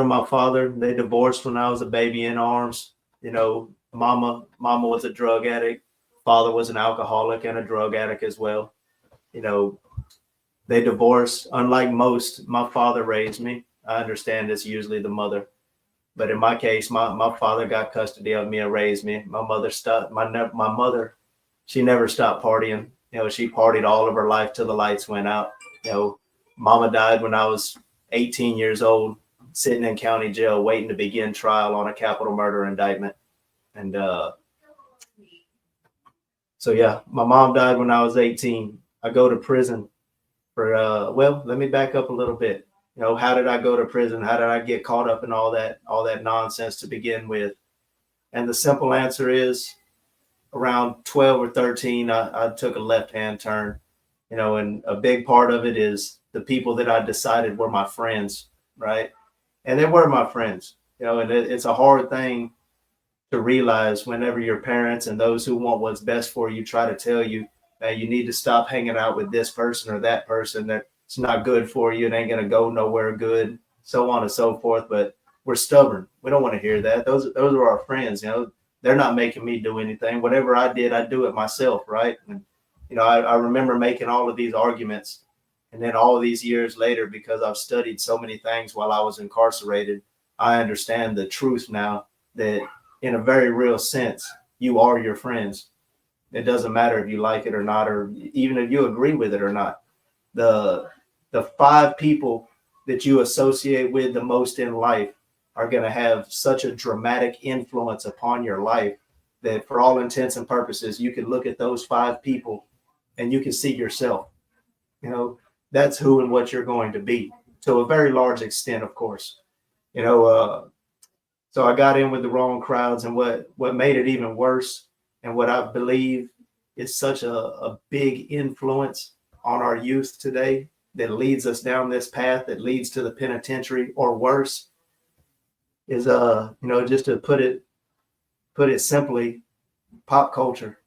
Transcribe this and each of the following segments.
and my father, they divorced when I was a baby in arms. Mama was a drug addict. Father was an alcoholic and a drug addict as well. You know, they divorced. Unlike most, my father raised me. I understand it's usually the mother, but in my case, my father got custody of me and raised me. My mother stopped. My mother, she never stopped partying. She partied all of her life till the lights went out. Mama died when I was 18 years old, sitting in county jail waiting to begin trial on a capital murder indictment. And so, yeah, my mom died when I was 18. I go to prison for, well, let me back up a little bit. How did I go to prison? How did I get caught up in all that nonsense to begin with? And the simple answer is around 12 or 13, I took a left-hand turn, and a big part of it is the people that I decided were my friends, right? And they were my friends, and it's a hard thing to realize whenever your parents and those who want what's best for you try to tell you that you need to stop hanging out with this person or that person, that it's not good for you, it ain't going to go nowhere good, so on and so forth. But we're stubborn. We don't want to hear that. Those are our friends. They're not making me do anything. Whatever I did, I do it myself, right? And I remember making all of these arguments, and then all of these years later, because I've studied so many things while I was incarcerated, I understand the truth now that in a very real sense, you are your friends. It doesn't matter if you like it or not, or even if you agree with it or not. The five people that you associate with the most in life are going to have such a dramatic influence upon your life that for all intents and purposes, you can look at those five people and you can see yourself. That's who and what you're going to be, to a very large extent, of course. So I got in with the wrong crowds, and what made it even worse, and what I believe is such a big influence on our youth today that leads us down this path that leads to the penitentiary or worse, is just to put it simply, pop culture.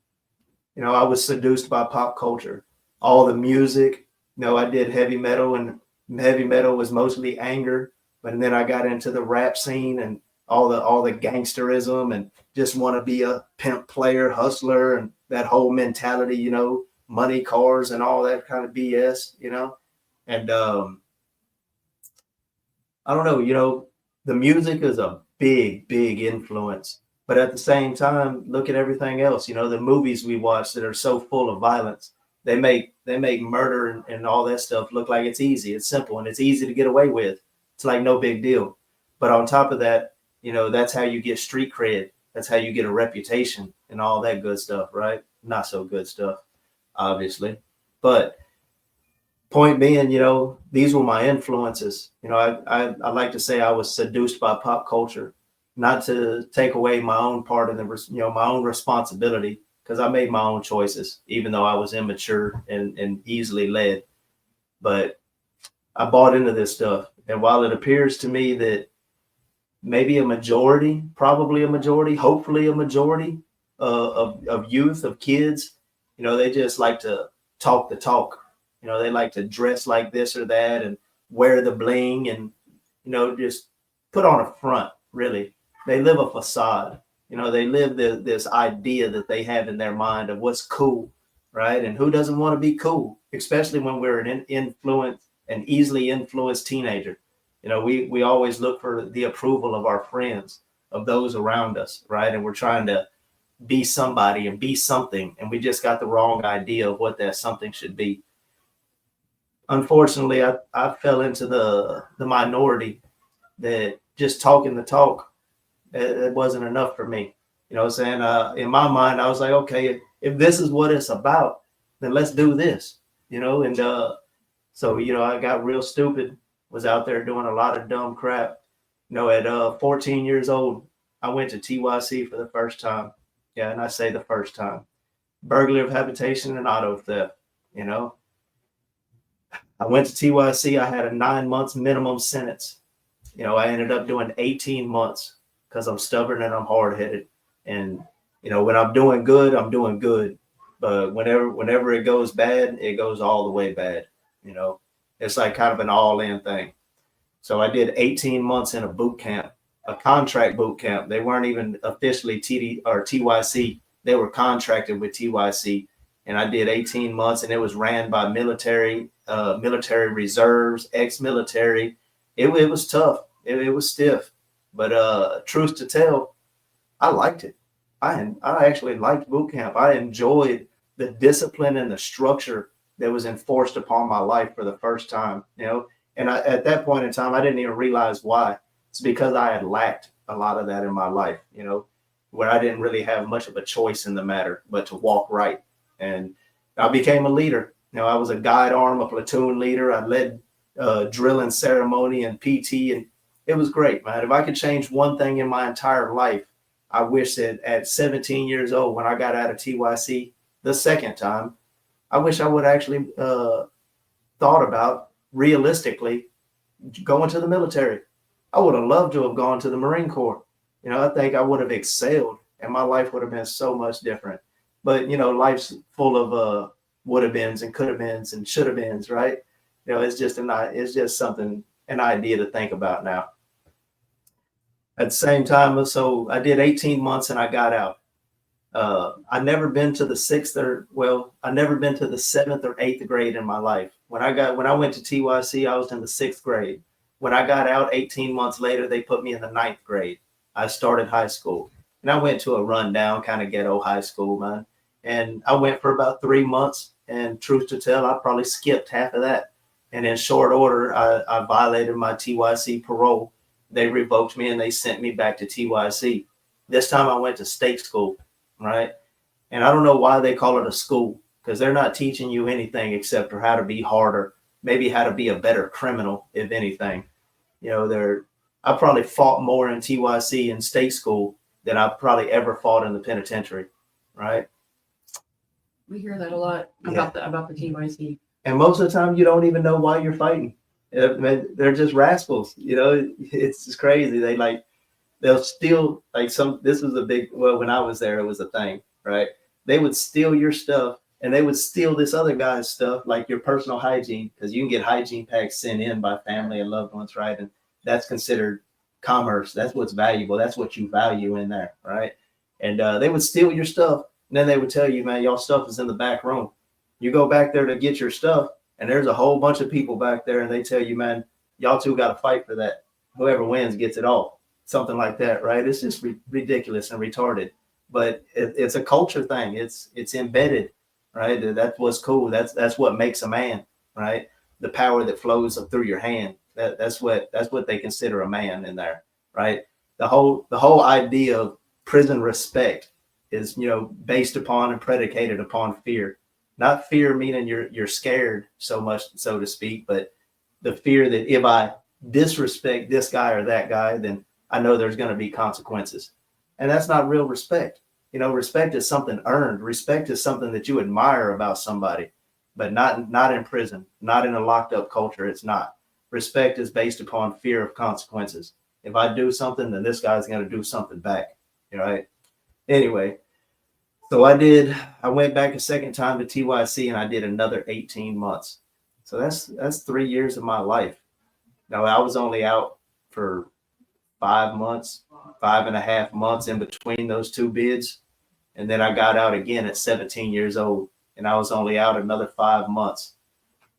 I was seduced by pop culture, all the music. I did heavy metal, and heavy metal was mostly anger, but then I got into the rap scene and all the gangsterism and just want to be a pimp player, hustler, and that whole mentality, money, cars, and all that kind of BS, and I don't know, the music is a big influence, but at the same time, look at everything else, the movies we watch that are so full of violence. They make murder and all that stuff look like it's easy, it's simple, and it's easy to get away with. It's like no big deal. But on top of that, that's how you get street cred. That's how you get a reputation and all that good stuff, right? Not so good stuff, obviously. But point being, these were my influences. I like to say I was seduced by pop culture, not to take away my own part of the, my own responsibility, because I made my own choices, even though I was immature and easily led. But I bought into this stuff. And while it appears to me that maybe a majority, probably a majority, hopefully a majority of youth, of kids, they just like to talk the talk. They like to dress like this or that and wear the bling and, just put on a front, really. They live a facade. They live this idea that they have in their mind of what's cool, right? And who doesn't want to be cool, especially when we're an easily influenced teenager. We always look for the approval of our friends, of those around us, right? And we're trying to be somebody and be something, and we just got the wrong idea of what that something should be. Unfortunately, I fell into the minority that just talking the talk, it wasn't enough for me. What I'm saying? In my mind, I was like, okay, if this is what it's about, then let's do this, and so, I got real stupid, was out there doing a lot of dumb crap. At 14 years old, I went to TYC for the first time. Yeah, and I say the first time. Burglary of habitation and auto theft, I went to TYC. I had a 9 months minimum sentence. I ended up doing 18 months because I'm stubborn and I'm hard-headed. And, when I'm doing good, I'm doing good. But whenever it goes bad, it goes all the way bad. It's like kind of an all-in thing. So I did 18 months in a boot camp, a contract boot camp. They weren't even officially TD or TYC. They were contracted with TYC. And I did 18 months, and it was ran by military reserves, ex-military. It was tough. It was stiff. But truth to tell, I liked it. I actually liked boot camp. I enjoyed the discipline and the structure that was enforced upon my life for the first time, you know. And at that point in time, I didn't even realize why. It's because I had lacked a lot of that in my life, you know, where I didn't really have much of a choice in the matter, but to walk right. And I became a leader. You know, I was a guide arm, a platoon leader. I led drilling ceremony and PT, and it was great, man. If I could change one thing in my entire life, I wish that at 17 years old, when I got out of TYC the second time, I wish I would actually thought about realistically going to the military. I would have loved to have gone to the Marine Corps. You know, I think I would have excelled and my life would have been so much different. But, you know, life's full of would have beens and could have beens and should have beens, right? You know, it's just something, an idea to think about now. At the same time, so I did 18 months and I got out. I never been to the I never been to the 7th or 8th grade in my life. When I went to TYC, I was in the 6th grade. When I got out 18 months later, they put me in the 9th grade. I started high school, and I went to a rundown kind of ghetto high school, man. And I went for about 3 months, and truth to tell, I probably skipped half of that. And in short order, I violated my TYC parole. They revoked me and they sent me back to TYC. This time I went to state school, right? And I don't know why they call it a school, because they're not teaching you anything except for how to be harder, maybe how to be a better criminal, if anything. You know, I probably fought more in TYC in state school than I probably ever fought in the penitentiary, right? We hear that a lot about the TYC. And most of the time, you don't even know why you're fighting. They're just rascals, you know. It's just crazy. They'll steal this was a big, well, when I was there, it was a thing, right? They would steal your stuff and they would steal this other guy's stuff, like your personal hygiene, because you can get hygiene packs sent in by family and loved ones, right? And that's considered commerce. That's what's valuable. That's what you value in there, right? And they would steal your stuff. And then they would tell you, man, y'all stuff is in the back room. You go back there to get your stuff, and there's a whole bunch of people back there, and they tell you, man, y'all two got to fight for that. Whoever wins gets it all. Something like that, right? It's just ridiculous and retarded. But it's a culture thing. It's embedded, right? That's what's cool. That's what makes a man, right? The power that flows through your hand. That's what they consider a man in there, right? The whole idea of prison respect is, you know, based upon and predicated upon fear. Not fear meaning you're scared so much, so to speak, but the fear that if I disrespect this guy or that guy, then I know there's going to be consequences. And that's not real respect. You know, respect is something earned. Respect is something that you admire about somebody, but not in prison, not in a locked up culture. It's not. Respect is based upon fear of consequences. If I do something, then this guy's going to do something back. Right? Anyway, so I went back a second time to TYC and I did another 18 months. So that's 3 years of my life. Now I was only out for 5 months, 5.5 months in between those two bids. And then I got out again at 17 years old, and I was only out another 5 months.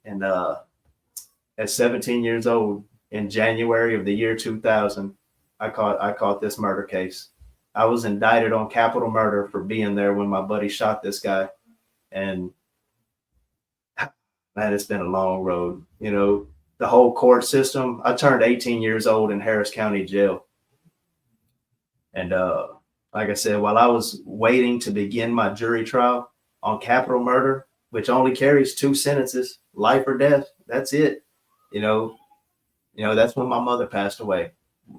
And at 17 years old, in January of the year 2000, I caught this murder case. I was indicted on capital murder for being there when my buddy shot this guy. And man, it's been a long road. You know, the whole court system. I turned 18 years old in Harris County Jail. And like I said, while I was waiting to begin my jury trial on capital murder, which only carries 2 sentences, life or death, that's it. You know, that's when my mother passed away.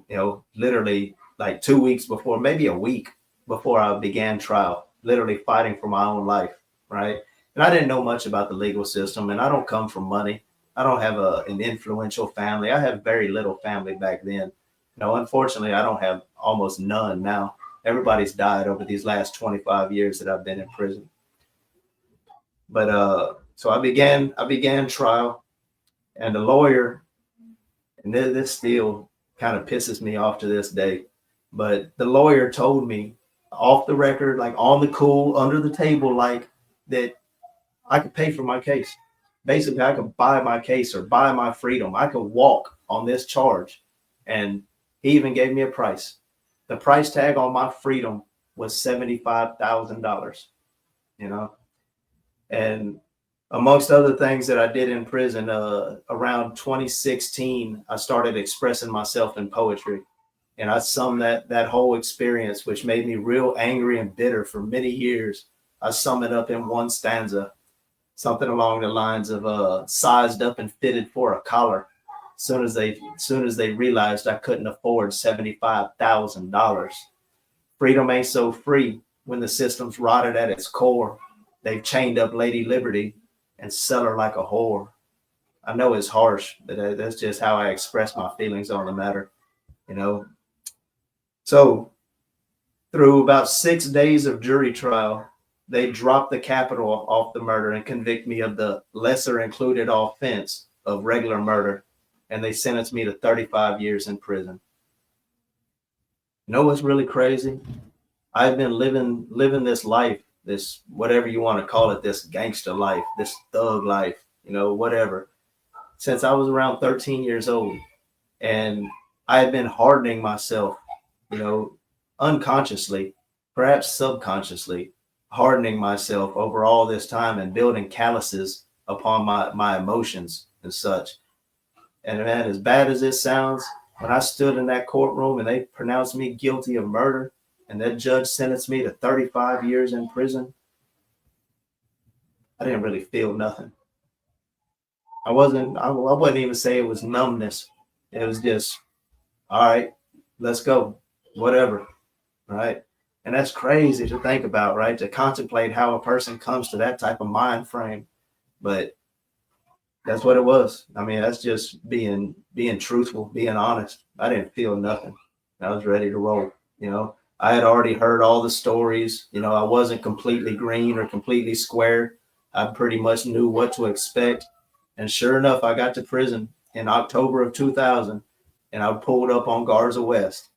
You know, literally like 2 weeks before, maybe a week before I began trial, literally fighting for my own life, right? And I didn't know much about the legal system, and I don't come from money. I don't have an influential family. I have very little family back then. No, unfortunately, I don't have almost none now. Everybody's died over these last 25 years that I've been in prison. But so I began trial, and the lawyer And this still kind of pisses me off to this day. But the lawyer told me off the record, like on the cool, under the table, like that I could pay for my case. Basically, I could buy my case or buy my freedom. I could walk on this charge. And he even gave me a price. The price tag on my freedom was $75,000, you know? And amongst other things that I did in prison, around 2016, I started expressing myself in poetry. And I summed that whole experience, which made me real angry and bitter for many years. I sum it up in one stanza, something along the lines of sized up and fitted for a collar. Soon as they realized I couldn't afford $75,000. Freedom ain't so free when the system's rotted at its core. They've chained up Lady Liberty and sell her like a whore. I know it's harsh, but that's just how I express my feelings on the matter, you know. So through about 6 days of jury trial, they dropped the capital off the murder and convict me of the lesser included offense of regular murder. And they sentenced me to 35 years in prison. You know what's really crazy? I've been living this life, this whatever you want to call it, this gangster life, this thug life, you know, whatever, since I was around 13 years old. And I have been hardening myself, you know, unconsciously, perhaps subconsciously, hardening myself over all this time and building calluses upon my emotions and such. And man, as bad as it sounds, when I stood in that courtroom and they pronounced me guilty of murder and that judge sentenced me to 35 years in prison, I didn't really feel nothing. I wouldn't even say it was numbness. It was just, all right, let's go, whatever, right? And that's crazy to think about, right? To contemplate how a person comes to that type of mind frame. But that's what it was. I mean, that's just being truthful, being honest. I didn't feel nothing. I was ready to roll, you know. I had already heard all the stories. You know, I wasn't completely green or completely square. I pretty much knew what to expect. And sure enough, I got to prison in October of 2000, and I pulled up on Garza West.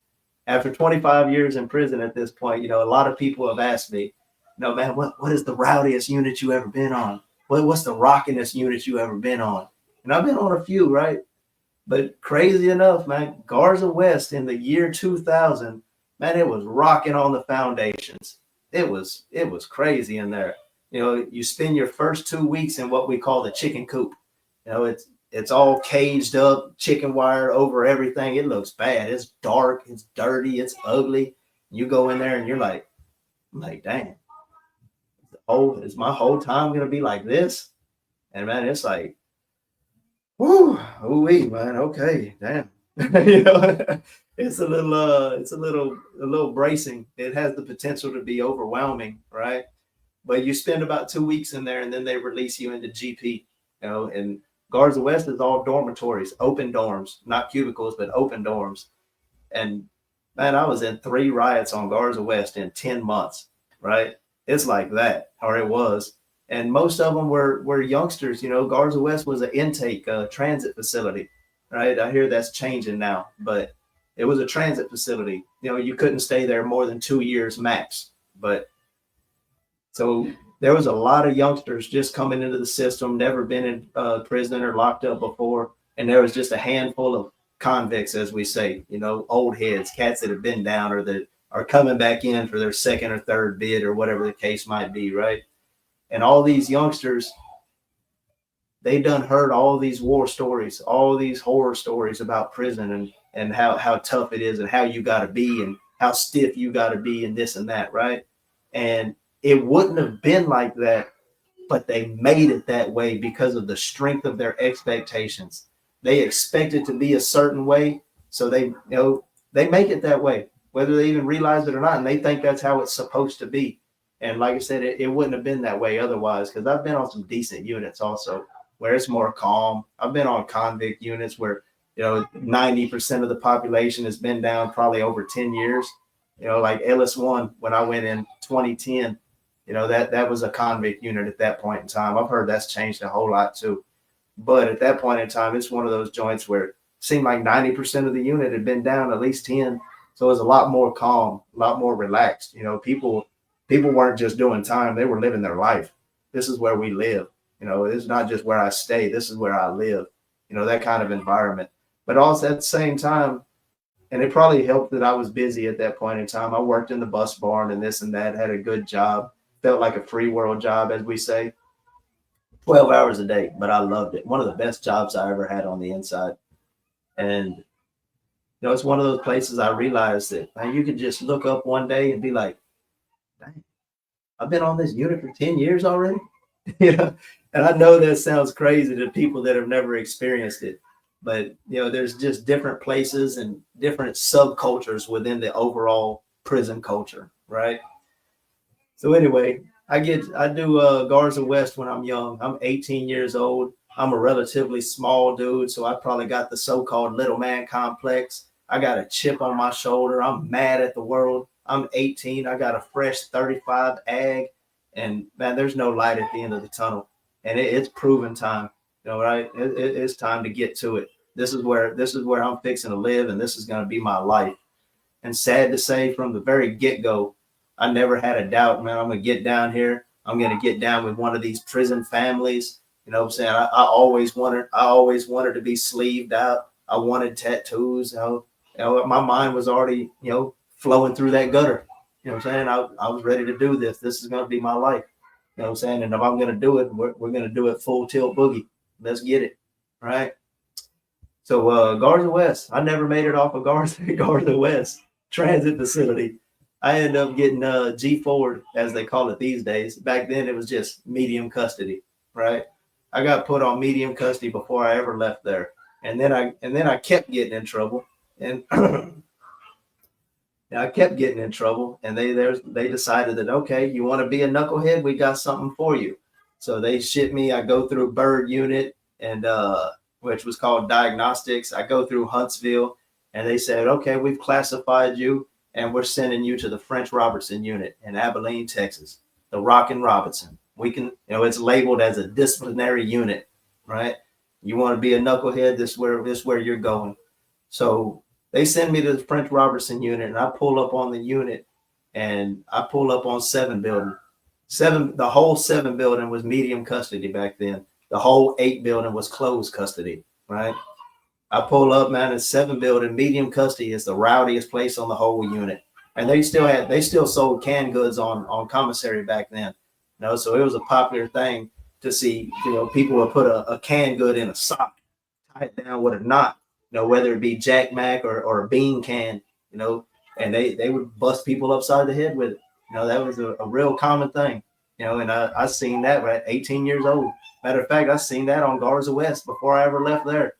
After 25 years in prison at this point, you know, a lot of people have asked me, no, man, what is the rowdiest unit you ever been on? What's the rockinest unit you ever been on? And I've been on a few, right? But crazy enough, man, Garza West in the year 2000, man, it was rocking on the foundations. It was crazy in there. You know, you spend your first 2 weeks in what we call the chicken coop. You know, it's all caged up, chicken wire over everything. It looks bad. It's dark. It's dirty. It's ugly. You go in there and you're like, I'm like, dang, oh, is my whole time gonna be like this? And man, it's like, whoo, ooh-wee, man, okay, damn. You know, it's a little bracing. It has the potential to be overwhelming, right? But you spend about 2 weeks in there and then they release you into GP, you know, and Garza West is all dormitories, open dorms, not cubicles, but open dorms. And man, I was in 3 riots on Garza West in 10 months, right? It's like that, or it was. And most of them were youngsters. You know, Garza West was an intake transit facility, right? I hear that's changing now, but it was a transit facility. You know, you couldn't stay there more than 2 years max. But so there was a lot of youngsters just coming into the system, never been in prison or locked up before. And there was just a handful of convicts, as we say, you know, old heads, cats that have been down or that are coming back in for their second or third bid or whatever the case might be, right? And all these youngsters, they done heard all these war stories, all these horror stories about prison and how tough it is and how you got to be and how stiff you got to be and this and that, right? And it wouldn't have been like that, but they made it that way because of the strength of their expectations. They expect it to be a certain way, so they make it that way, whether they even realize it or not, and they think that's how it's supposed to be. And like I said, it wouldn't have been that way otherwise, because I've been on some decent units also where it's more calm. I've been on convict units where, you know, 90% of the population has been down probably over 10 years. You know, like Ellis 1, when I went in 2010, you know, that was a convict unit at that point in time. I've heard that's changed a whole lot too. But at that point in time, it's one of those joints where seemed like 90% of the unit had been down, at least 10. So it was a lot more calm, a lot more relaxed. You know, people weren't just doing time, they were living their life. This is where we live. You know, it's not just where I stay, this is where I live. You know, that kind of environment. But also at the same time, and it probably helped that I was busy at that point in time. I worked in the bus barn and this and that, had a good job, felt like a free world job, as we say, 12 hours a day, but I loved it. One of the best jobs I ever had on the inside. And, you know, it's one of those places I realized that, man, you could just look up one day and be like, dang, I've been on this unit for 10 years already. You know, and I know that sounds crazy to people that have never experienced it, but you know, there's just different places and different subcultures within the overall prison culture, right? So anyway, I do Garza West when I'm young. I'm 18 years old. I'm a relatively small dude, so I probably got the so-called little man complex. I got a chip on my shoulder. I'm mad at the world. I'm 18. I got a fresh 35 ag, and man, there's no light at the end of the tunnel. And it's proven time, you know, right? It's time to get to it. This is where I'm fixing to live, and this is going to be my life. And sad to say, from the very get-go, I never had a doubt, man, I'm going to get down here. I'm going to get down with one of these prison families. You know what I'm saying? I always wanted to be sleeved out. I wanted tattoos. My mind was already, you know, flowing through that gutter. You know what I'm saying? I was ready to do this. This is going to be my life. You know what I'm saying? And if I'm going to do it, we're going to do it full tilt boogie. Let's get it. Right. So Garza West, I never made it off of Garza West transit facility. I ended up getting G4, as they call it these days. Back then, it was just medium custody, right? I got put on medium custody before I ever left there, and then I kept getting in trouble, and I kept getting in trouble. And they decided that, okay, you want to be a knucklehead? We got something for you. So they ship me. I go through Bird Unit, and which was called Diagnostics. I go through Huntsville, and they said, okay, we've classified you, and we're sending you to the French Robertson unit in Abilene, Texas, the Rockin' Robinson. We can, you know, it's labeled as a disciplinary unit, right? You want to be a knucklehead, this is where you're going. So they send me to the French Robertson unit, and I pull up on the unit, and I pull up on 7 building. The whole 7 building was medium custody back then. The whole 8 building was closed custody, right? I pull up, man, in 7 building, medium custody is the rowdiest place on the whole unit. And they still sold canned goods on commissary back then. You know, so it was a popular thing to see, you know, people would put a canned good in a sock, tie it down with a knot, you know, whether it be Jack Mac or a bean can, you know, and they would bust people upside the head with it. You know, that was a real common thing, you know, and I seen that at 18 years old. Matter of fact, I seen that on Garza West before I ever left there.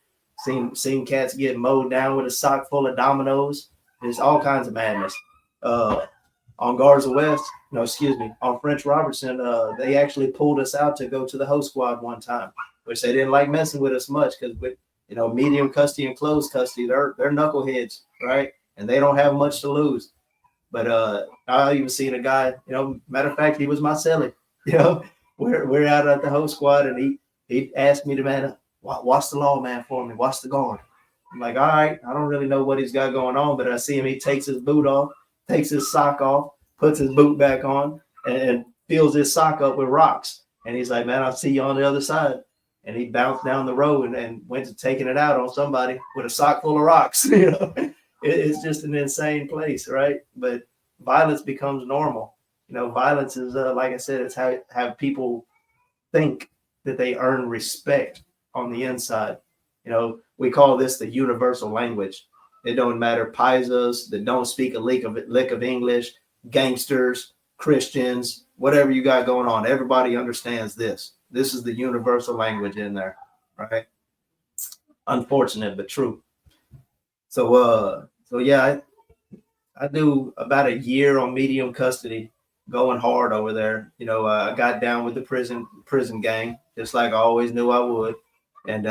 Seen cats get mowed down with a sock full of dominoes. There's all kinds of madness. On Garza West, no, excuse me, on French Robertson, they actually pulled us out to go to the host squad one time, which they didn't like messing with us much because with, you know, medium custody and closed custody, they're knuckleheads, right? And they don't have much to lose. But I even seen a guy, you know, matter of fact, he was my cellie. You know, we're out at the host squad, and he asked me to, man, watch the law, man, for me. Watch the guard. I'm like, all right, I don't really know what he's got going on, but I see him. He takes his boot off, takes his sock off, puts his boot back on, and fills his sock up with rocks. And he's like, man, I'll see you on the other side. And he bounced down the road and went to taking it out on somebody with a sock full of rocks. You know, it's just an insane place, right? But violence becomes normal. You know, violence is, like I said, it's how people think that they earn respect on the inside. You know, we call this the universal language. It don't matter paisas that don't speak a lick of English, gangsters, Christians, whatever you got going on. Everybody understands this. This is the universal language in there, right? Unfortunate, but true. So yeah, I do about a year on medium custody, going hard over there. You know, I got down with the prison gang, just like I always knew I would. And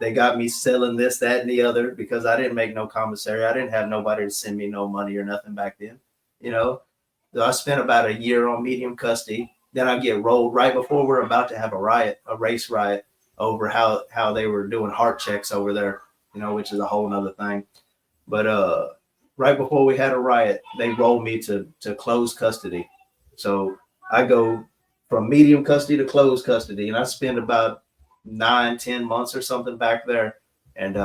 they got me selling this, that, and the other because I didn't make no commissary. I didn't have nobody to send me no money or nothing back then. You know, so I spent about a year on medium custody. Then I get rolled right before we're about to have a race riot over how they were doing heart checks over there. which is a whole nother thing. But right before we had a riot, they rolled me to closed custody. So I go from medium custody to closed custody, and I spend about 9, 10 months or something back there. And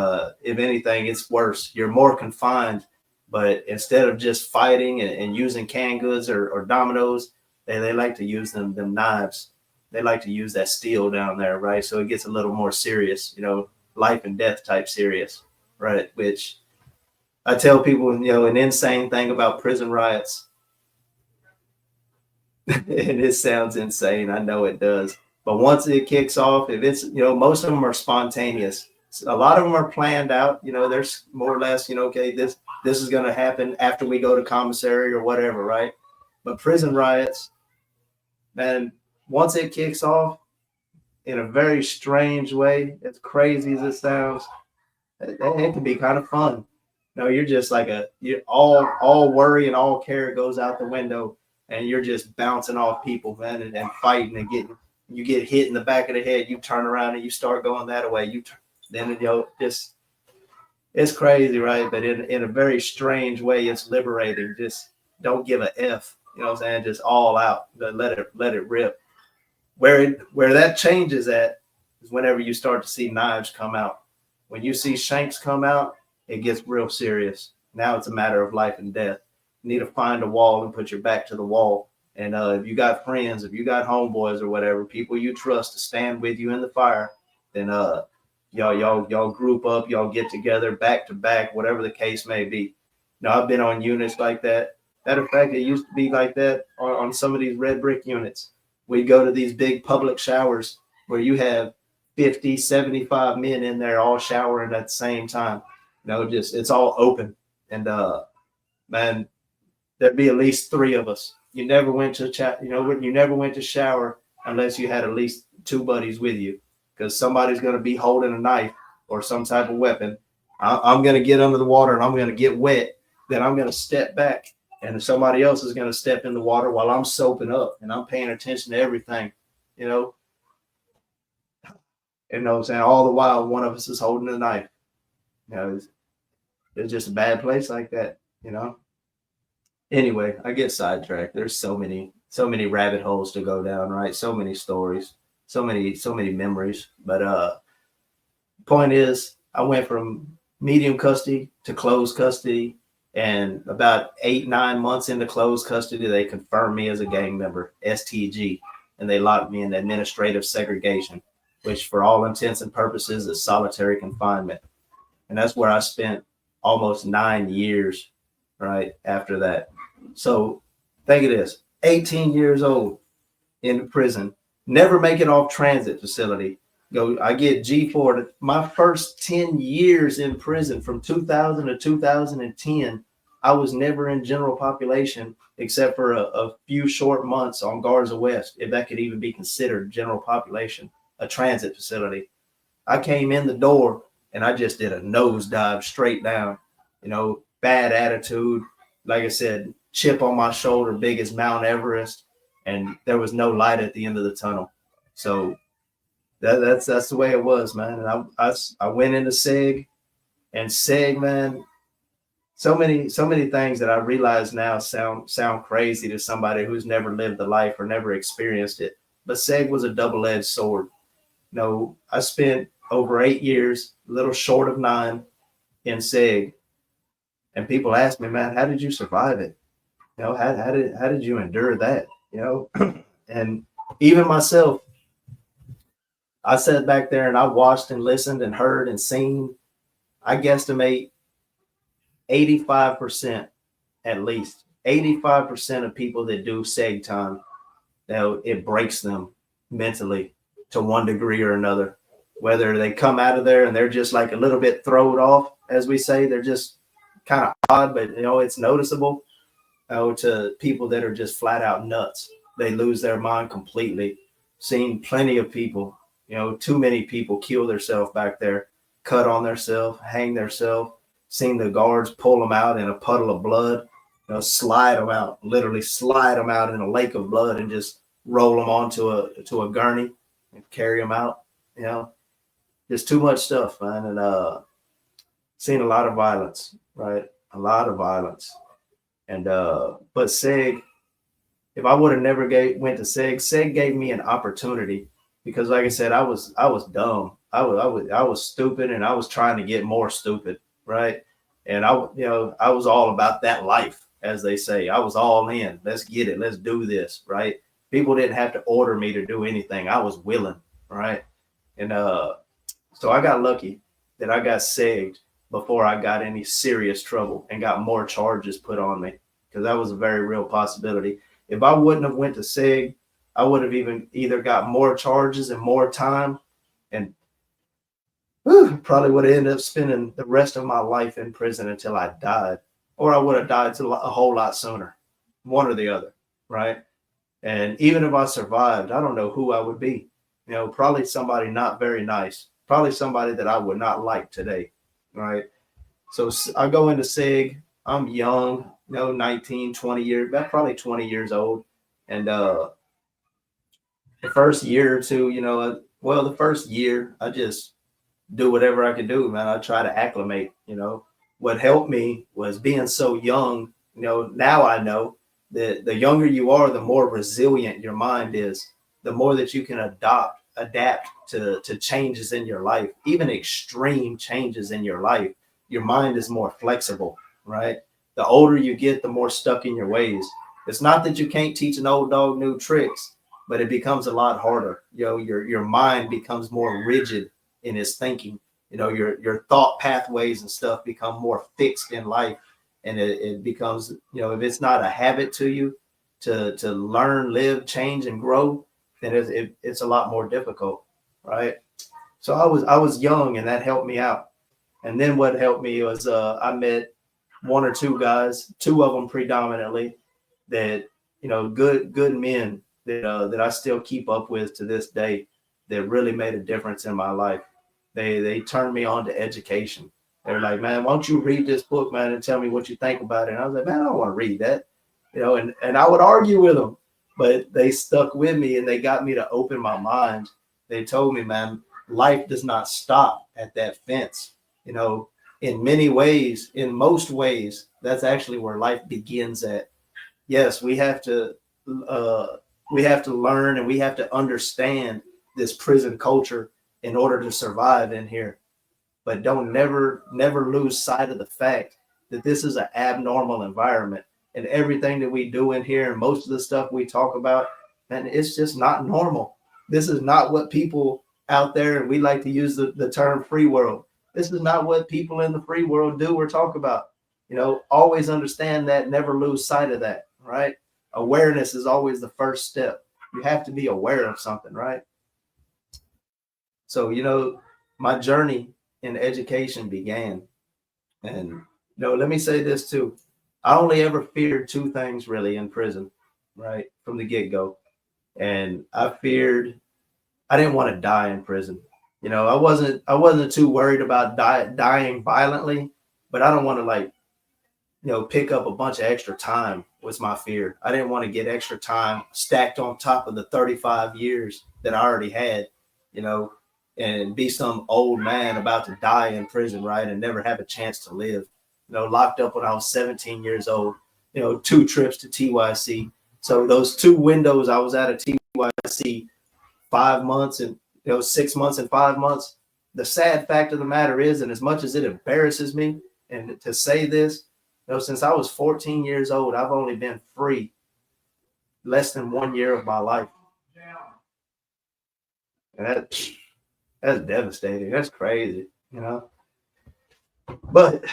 if anything, it's worse. You're more confined, but instead of just fighting and using canned goods or dominoes, they like to use them knives. They like to use that steel down there, right? So it gets a little more serious, life and death type serious, right? Which I tell people, an insane thing about prison riots, and it sounds insane. I know it does. But once it kicks off, if it's, most of them are spontaneous. A lot of them are planned out. There's more or less, okay, this is going to happen after we go to commissary or whatever, right? But prison riots, man, once it kicks off in a very strange way, as crazy as it sounds, it can be kind of fun. You're just like you all worry and all care goes out the window, and you're just bouncing off people, man, and fighting and you get hit in the back of the head. You turn around and you start going that way. Then just it's crazy, right? But in a very strange way, it's liberating. Just don't give a F. You know what I'm saying? Just all out. Let it rip. Where that changes at is whenever you start to see knives come out. When you see shanks come out, it gets real serious. Now it's a matter of life and death. You need to find a wall and put your back to the wall. And if you got friends, if you got homeboys or whatever, people you trust to stand with you in the fire, then y'all group up, y'all get together back to back, whatever the case may be. I've been on units like that. Matter of fact, it used to be like that on some of these red brick units. We'd go to these big public showers where you have 50, 75 men in there all showering at the same time. Just it's all open. And man, there'd be at least 3 of us. You never went to you never went to shower unless you had at least 2 buddies with you, because somebody's going to be holding a knife or some type of weapon. I'm going to get under the water and I'm going to get wet. Then I'm going to step back, and somebody else is going to step in the water while I'm soaping up and I'm paying attention to everything, And I'm saying, all the while one of us is holding a knife. It's just a bad place like that. Anyway, I get sidetracked. There's so many rabbit holes to go down, right? So many stories, so many memories. But point is, I went from medium custody to closed custody, and about 8-9 months into closed custody, they confirmed me as a gang member, STG, and they locked me in administrative segregation, which for all intents and purposes is solitary confinement. And that's where I spent almost 9 years, right after that. So think of this, 18 years old in prison, never make it off transit facility. I get G4. My first 10 years in prison from 2000 to 2010, I was never in general population except for a few short months on Garza West, if that could even be considered general population, a transit facility. I came in the door and I just did a nosedive straight down, bad attitude. Like I said, chip on my shoulder, big as Mount Everest, and there was no light at the end of the tunnel. So that's the way it was, man. And I went into SEG, and SEG, man, so many things that I realize now sound crazy to somebody who's never lived the life or never experienced it. But SEG was a double-edged sword. I spent over 8 years, a little short of 9, in SEG, and people ask me, man, how did you survive it? How did you endure that? And even myself, I sat back there and I watched and listened and heard and seen. I guesstimate 85%, at least 85% of people that do SEG time, it breaks them mentally to one degree or another. Whether they come out of there and they're just like a little bit thrown off, as we say, they're just kind of odd, but it's noticeable. To people that are just flat out nuts, they lose their mind completely. Seen plenty of people, too many people kill themselves back there, cut on themselves, hang themselves. Seen the guards pull them out in a puddle of blood, slide them out, literally slide them out in a lake of blood and just roll them onto a gurney and carry them out. Just too much stuff, man. And seen a lot of violence, right? A lot of violence. And but SEG, if I would have never went to SEG gave me an opportunity because, like I said, I was dumb. I was stupid, and I was trying to get more stupid, right? And I was all about that life, as they say. I was all in. Let's get it. Let's do this, right? People didn't have to order me to do anything. I was willing, right? And so I got lucky that I got segged before I got any serious trouble and got more charges put on me, because that was a very real possibility. If I wouldn't have went to SEG, I would have even either got more charges and more time, and probably would have ended up spending the rest of my life in prison until I died, or I would have died a whole lot sooner, one or the other, right? And even if I survived, I don't know who I would be. Probably somebody not very nice, probably somebody that I would not like today, right? So I go into SEG. I'm young, 19, 20 years, about probably 20 years old. And the first year or two, the first year, I just do whatever I could do, man. I try to acclimate. What helped me was being so young. Now I know that the younger you are, the more resilient your mind is, the more that you can adapt to changes in your life, even extreme changes in your life. Your mind is more flexible, right? The older you get, the more stuck in your ways. It's not that you can't teach an old dog new tricks, but it becomes a lot harder. Your mind becomes more rigid in its thinking. Your thought pathways and stuff become more fixed in life, and it becomes, if it's not a habit to you to learn, live, change, and grow, then it's a lot more difficult, right? So I was young, and that helped me out. And then what helped me was I met one or two guys, two of them predominantly, that good men that I still keep up with to this day, that really made a difference in my life. They turned me on to education. They're like, man, why don't you read this book, man, and tell me what you think about it? And I was like, man, I don't want to read that, and I would argue with them, but they stuck with me, and they got me to open my mind. They told me, man, life does not stop at that fence. In many ways, in most ways, that's actually where life begins at. Yes, we have to learn, and we have to understand this prison culture in order to survive in here. But don't never lose sight of the fact that this is an abnormal environment, and everything that we do in here, and most of the stuff we talk about, man, it's just not normal. This is not what people out there, and we like to use the term free world. This is not what people in the free world do or talk about. Always understand that, never lose sight of that, right? Awareness is always the first step. You have to be aware of something, right? So, my journey in education began. And, let me say this too. I only ever feared two things really in prison, right? From the get-go. And I didn't want to die in prison. I wasn't too worried about dying violently, but I don't want to pick up a bunch of extra time was my fear. I didn't want to get extra time stacked on top of the 35 years that I already had, and be some old man about to die in prison, right? And never have a chance to live, locked up when I was 17 years old, 2 trips to TYC. So those 2 windows I was out of TYC, 5 months and 6 months and 5 months. The sad fact of the matter is, and as much as it embarrasses me and to say this, since I was 14 years old, I've only been free less than 1 year of my life. And that's devastating. That's crazy, But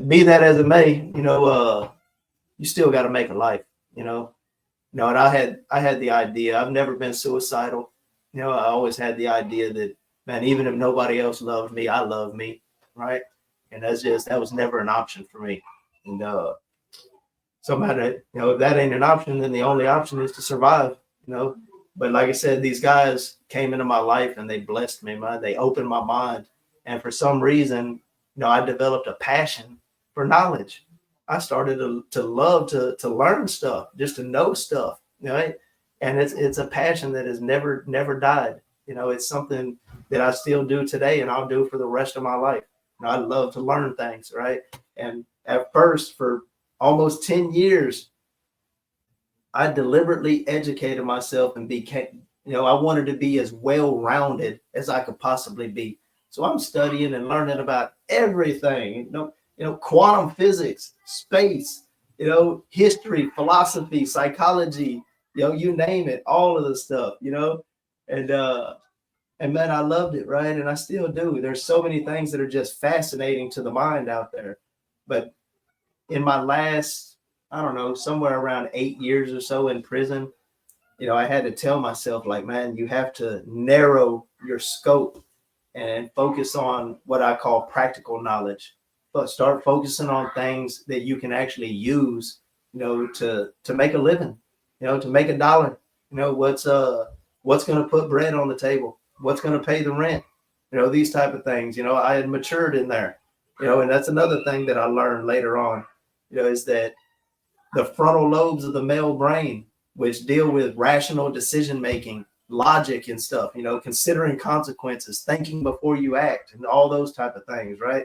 be that as it may, you still got to make a life, And I had the idea. I've never been suicidal. I always had the idea that, man, even if nobody else loved me, I love me, right? And that was never an option for me. And so matter, if that ain't an option, then the only option is to survive, But like I said, these guys came into my life and they blessed me, man. They opened my mind. And for some reason, I developed a passion for knowledge. I started to love to learn stuff, just to know stuff, right? And it's a passion that has never died. It's something that I still do today, and I'll do for the rest of my life. I love to learn things, right? And at first, for almost 10 years, I deliberately educated myself and became, I wanted to be as well-rounded as I could possibly be. So I'm studying and learning about everything, quantum physics, space, history, philosophy, psychology, you name it, all of the stuff, and and man, I loved it, right? And I still do. There's so many things that are just fascinating to the mind out there. But in my last, I don't know, somewhere around 8 years or so in prison, I had to tell myself, like, man, you have to narrow your scope and focus on what I call practical knowledge. But start focusing on things that you can actually use, to make a living, to make a dollar. What's going to put bread on the table? What's going to pay the rent? These type of things. I had matured in there. And that's another thing that I learned later on, is that the frontal lobes of the male brain, which deal with rational decision making, logic and stuff, considering consequences, thinking before you act, and all those type of things, right?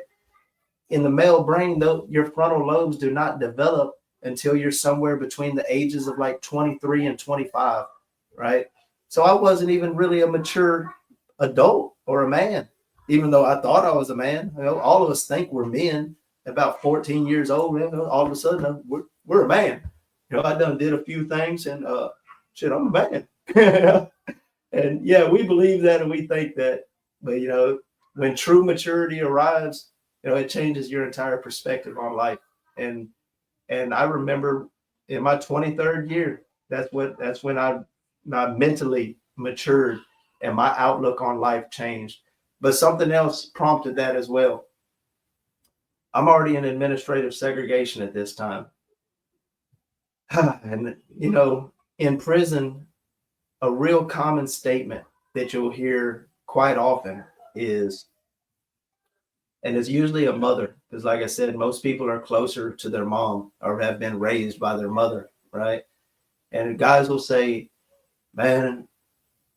In the male brain, though, your frontal lobes do not develop until you're somewhere between the ages of like 23 and 25, right? So I wasn't even really a mature adult or a man, even though I thought I was a man. All of us think we're men about 14 years old. All of a sudden, we're a man. I done did a few things, and shit, I'm a man. And yeah, we believe that and we think that, but when true maturity arrives, it changes your entire perspective on life. And I remember in my 23rd year, that's when I mentally matured and my outlook on life changed. But something else prompted that as well. I'm already in administrative segregation at this time. And, in prison, a real common statement that you'll hear quite often is, and it's usually a mother, because like I said, most people are closer to their mom or have been raised by their mother, right? And guys will say, man,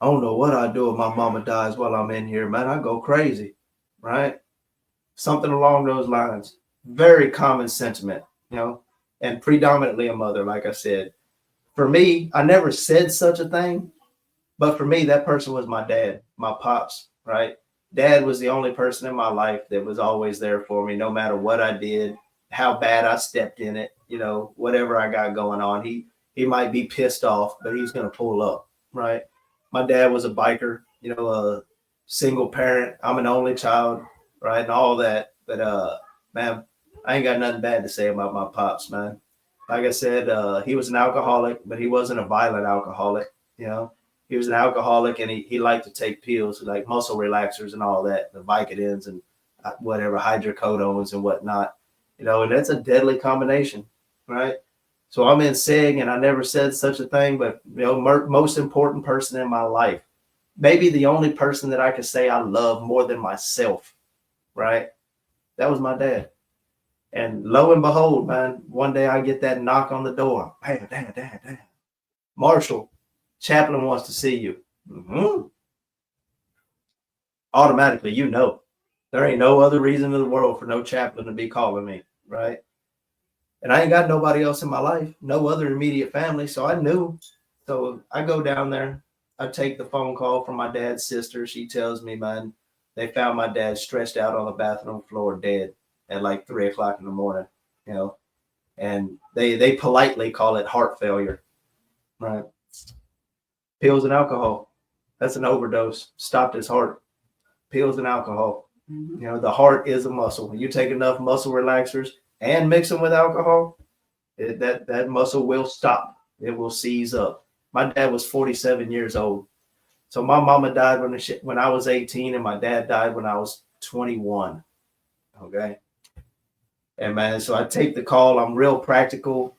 I don't know what I do if my mama dies while I'm in here, man, I go crazy, right? Something along those lines. Very common sentiment, and predominantly a mother, like I said. For me, I never said such a thing, but for me, that person was my dad, my pops, right? Dad was the only person in my life that was always there for me, no matter what I did, how bad I stepped in it, whatever I got going on. He might be pissed off, but he's going to pull up, right? My dad was a biker, a single parent. I'm an only child, right? And all that. But, man, I ain't got nothing bad to say about my pops, man. Like I said, he was an alcoholic, but he wasn't a violent alcoholic, He was an alcoholic, and he liked to take pills like muscle relaxers and all that, the Vicodins and whatever, hydrocodones and whatnot, and that's a deadly combination, right? So I'm in SEG, and I never said such a thing, but, most important person in my life, maybe the only person that I could say I love more than myself, right? That was my dad. And lo and behold, man, one day I get that knock on the door. Hey, dad. Marshall, chaplain wants to see you. Mm-hmm. Automatically, there ain't no other reason in the world for no chaplain to be calling me, right? And I ain't got nobody else in my life, no other immediate family, so I knew. So I go down there. I take the phone call from my dad's sister. She tells me, man, they found my dad stretched out on the bathroom floor dead at like 3:00 in the morning, and they politely call it heart failure, right? Pills and alcohol. That's an overdose. Stopped his heart. Pills and alcohol. Mm-hmm. The heart is a muscle. When you take enough muscle relaxers and mix them with alcohol, that muscle will stop. It will seize up. My dad was 47 years old. So my mama died when I was 18, and my dad died when I was 21. Okay. And man, so I take the call. I'm real practical.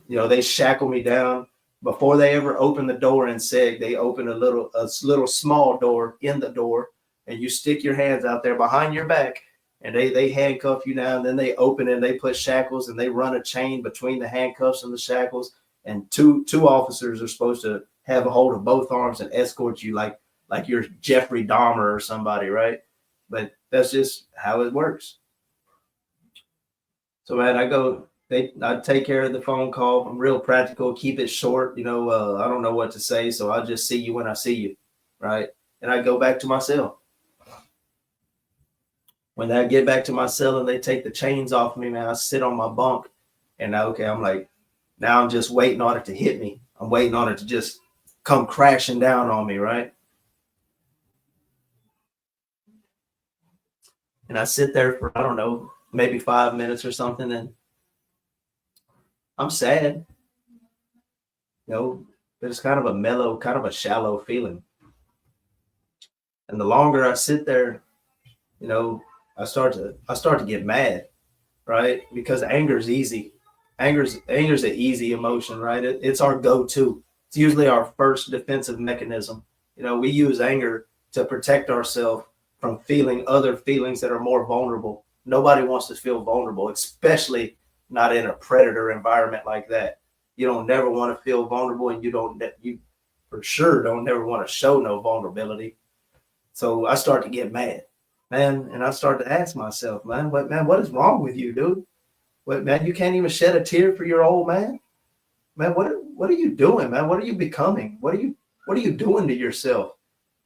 They shackle me down. Before they ever open the door in SEG, they open a little small door in the door, and you stick your hands out there behind your back, and they handcuff you down. Then they open it, and they put shackles, and they run a chain between the handcuffs and the shackles. And two officers are supposed to have a hold of both arms and escort you like you're Jeffrey Dahmer or somebody, right? but that's just how it works. So man, I take care of the phone call. I'm real practical, keep it short. I don't know what to say, so I'll just see you when I see you, right? And I go back to my cell. When I get back to my cell and they take the chains off me, man, I sit on my bunk and I'm like, now I'm just waiting on it to hit me. I'm waiting on it to just come crashing down on me, right? And I sit there for, I don't know, maybe 5 minutes or something. And I'm sad, but it's kind of a mellow, kind of a shallow feeling. And the longer I sit there, I start to get mad, right? Because anger is easy. Anger's an easy emotion, right? It's our go-to. It's usually our first defensive mechanism. We use anger to protect ourselves from feeling other feelings that are more vulnerable. Nobody wants to feel vulnerable, especially not in a predator environment like that. You don't never want to feel vulnerable, and you for sure don't never want to show no vulnerability. So I start to get mad, man, and I start to ask myself, what is wrong with you, dude? What, man, you can't even shed a tear for your old man? Man, what are you doing, man? What are you becoming? What are you doing to yourself?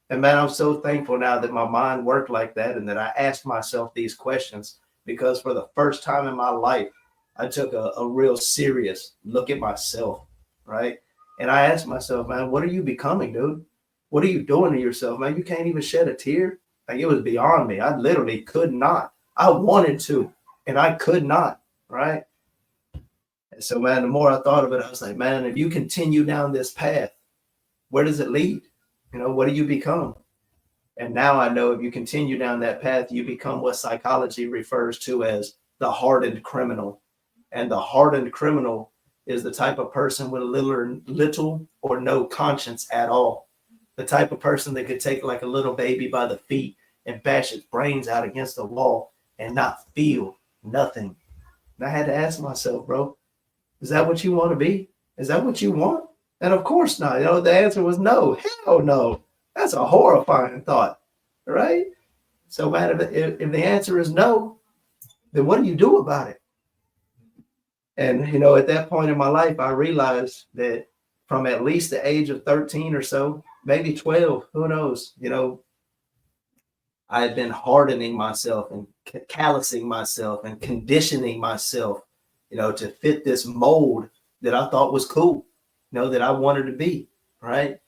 And man, I'm so thankful now that my mind worked like that and that I asked myself these questions, because for the first time in my life, I took a real serious look at myself, right? And I asked myself, man, what are you becoming, dude? What are you doing to yourself, man? You can't even shed a tear. Like, it was beyond me. I literally could not. I wanted to, and I could not, right? And so, man, the more I thought of it, I was like, man, if you continue down this path, where does it lead? What do you become? And now I know if you continue down that path, you become what psychology refers to as the hardened criminal. And the hardened criminal is the type of person with little or no conscience at all. The type of person that could take like a little baby by the feet and bash its brains out against the wall and not feel nothing. And I had to ask myself, bro, is that what you want to be? Is that what you want? And of course not. The answer was no. Hell no. That's a horrifying thought, right? So, man, if the answer is no, then what do you do about it? And, at that point in my life, I realized that from at least the age of 13 or so, maybe 12, who knows, I had been hardening myself and callousing myself and conditioning myself, to fit this mold that I thought was cool, that I wanted to be, right?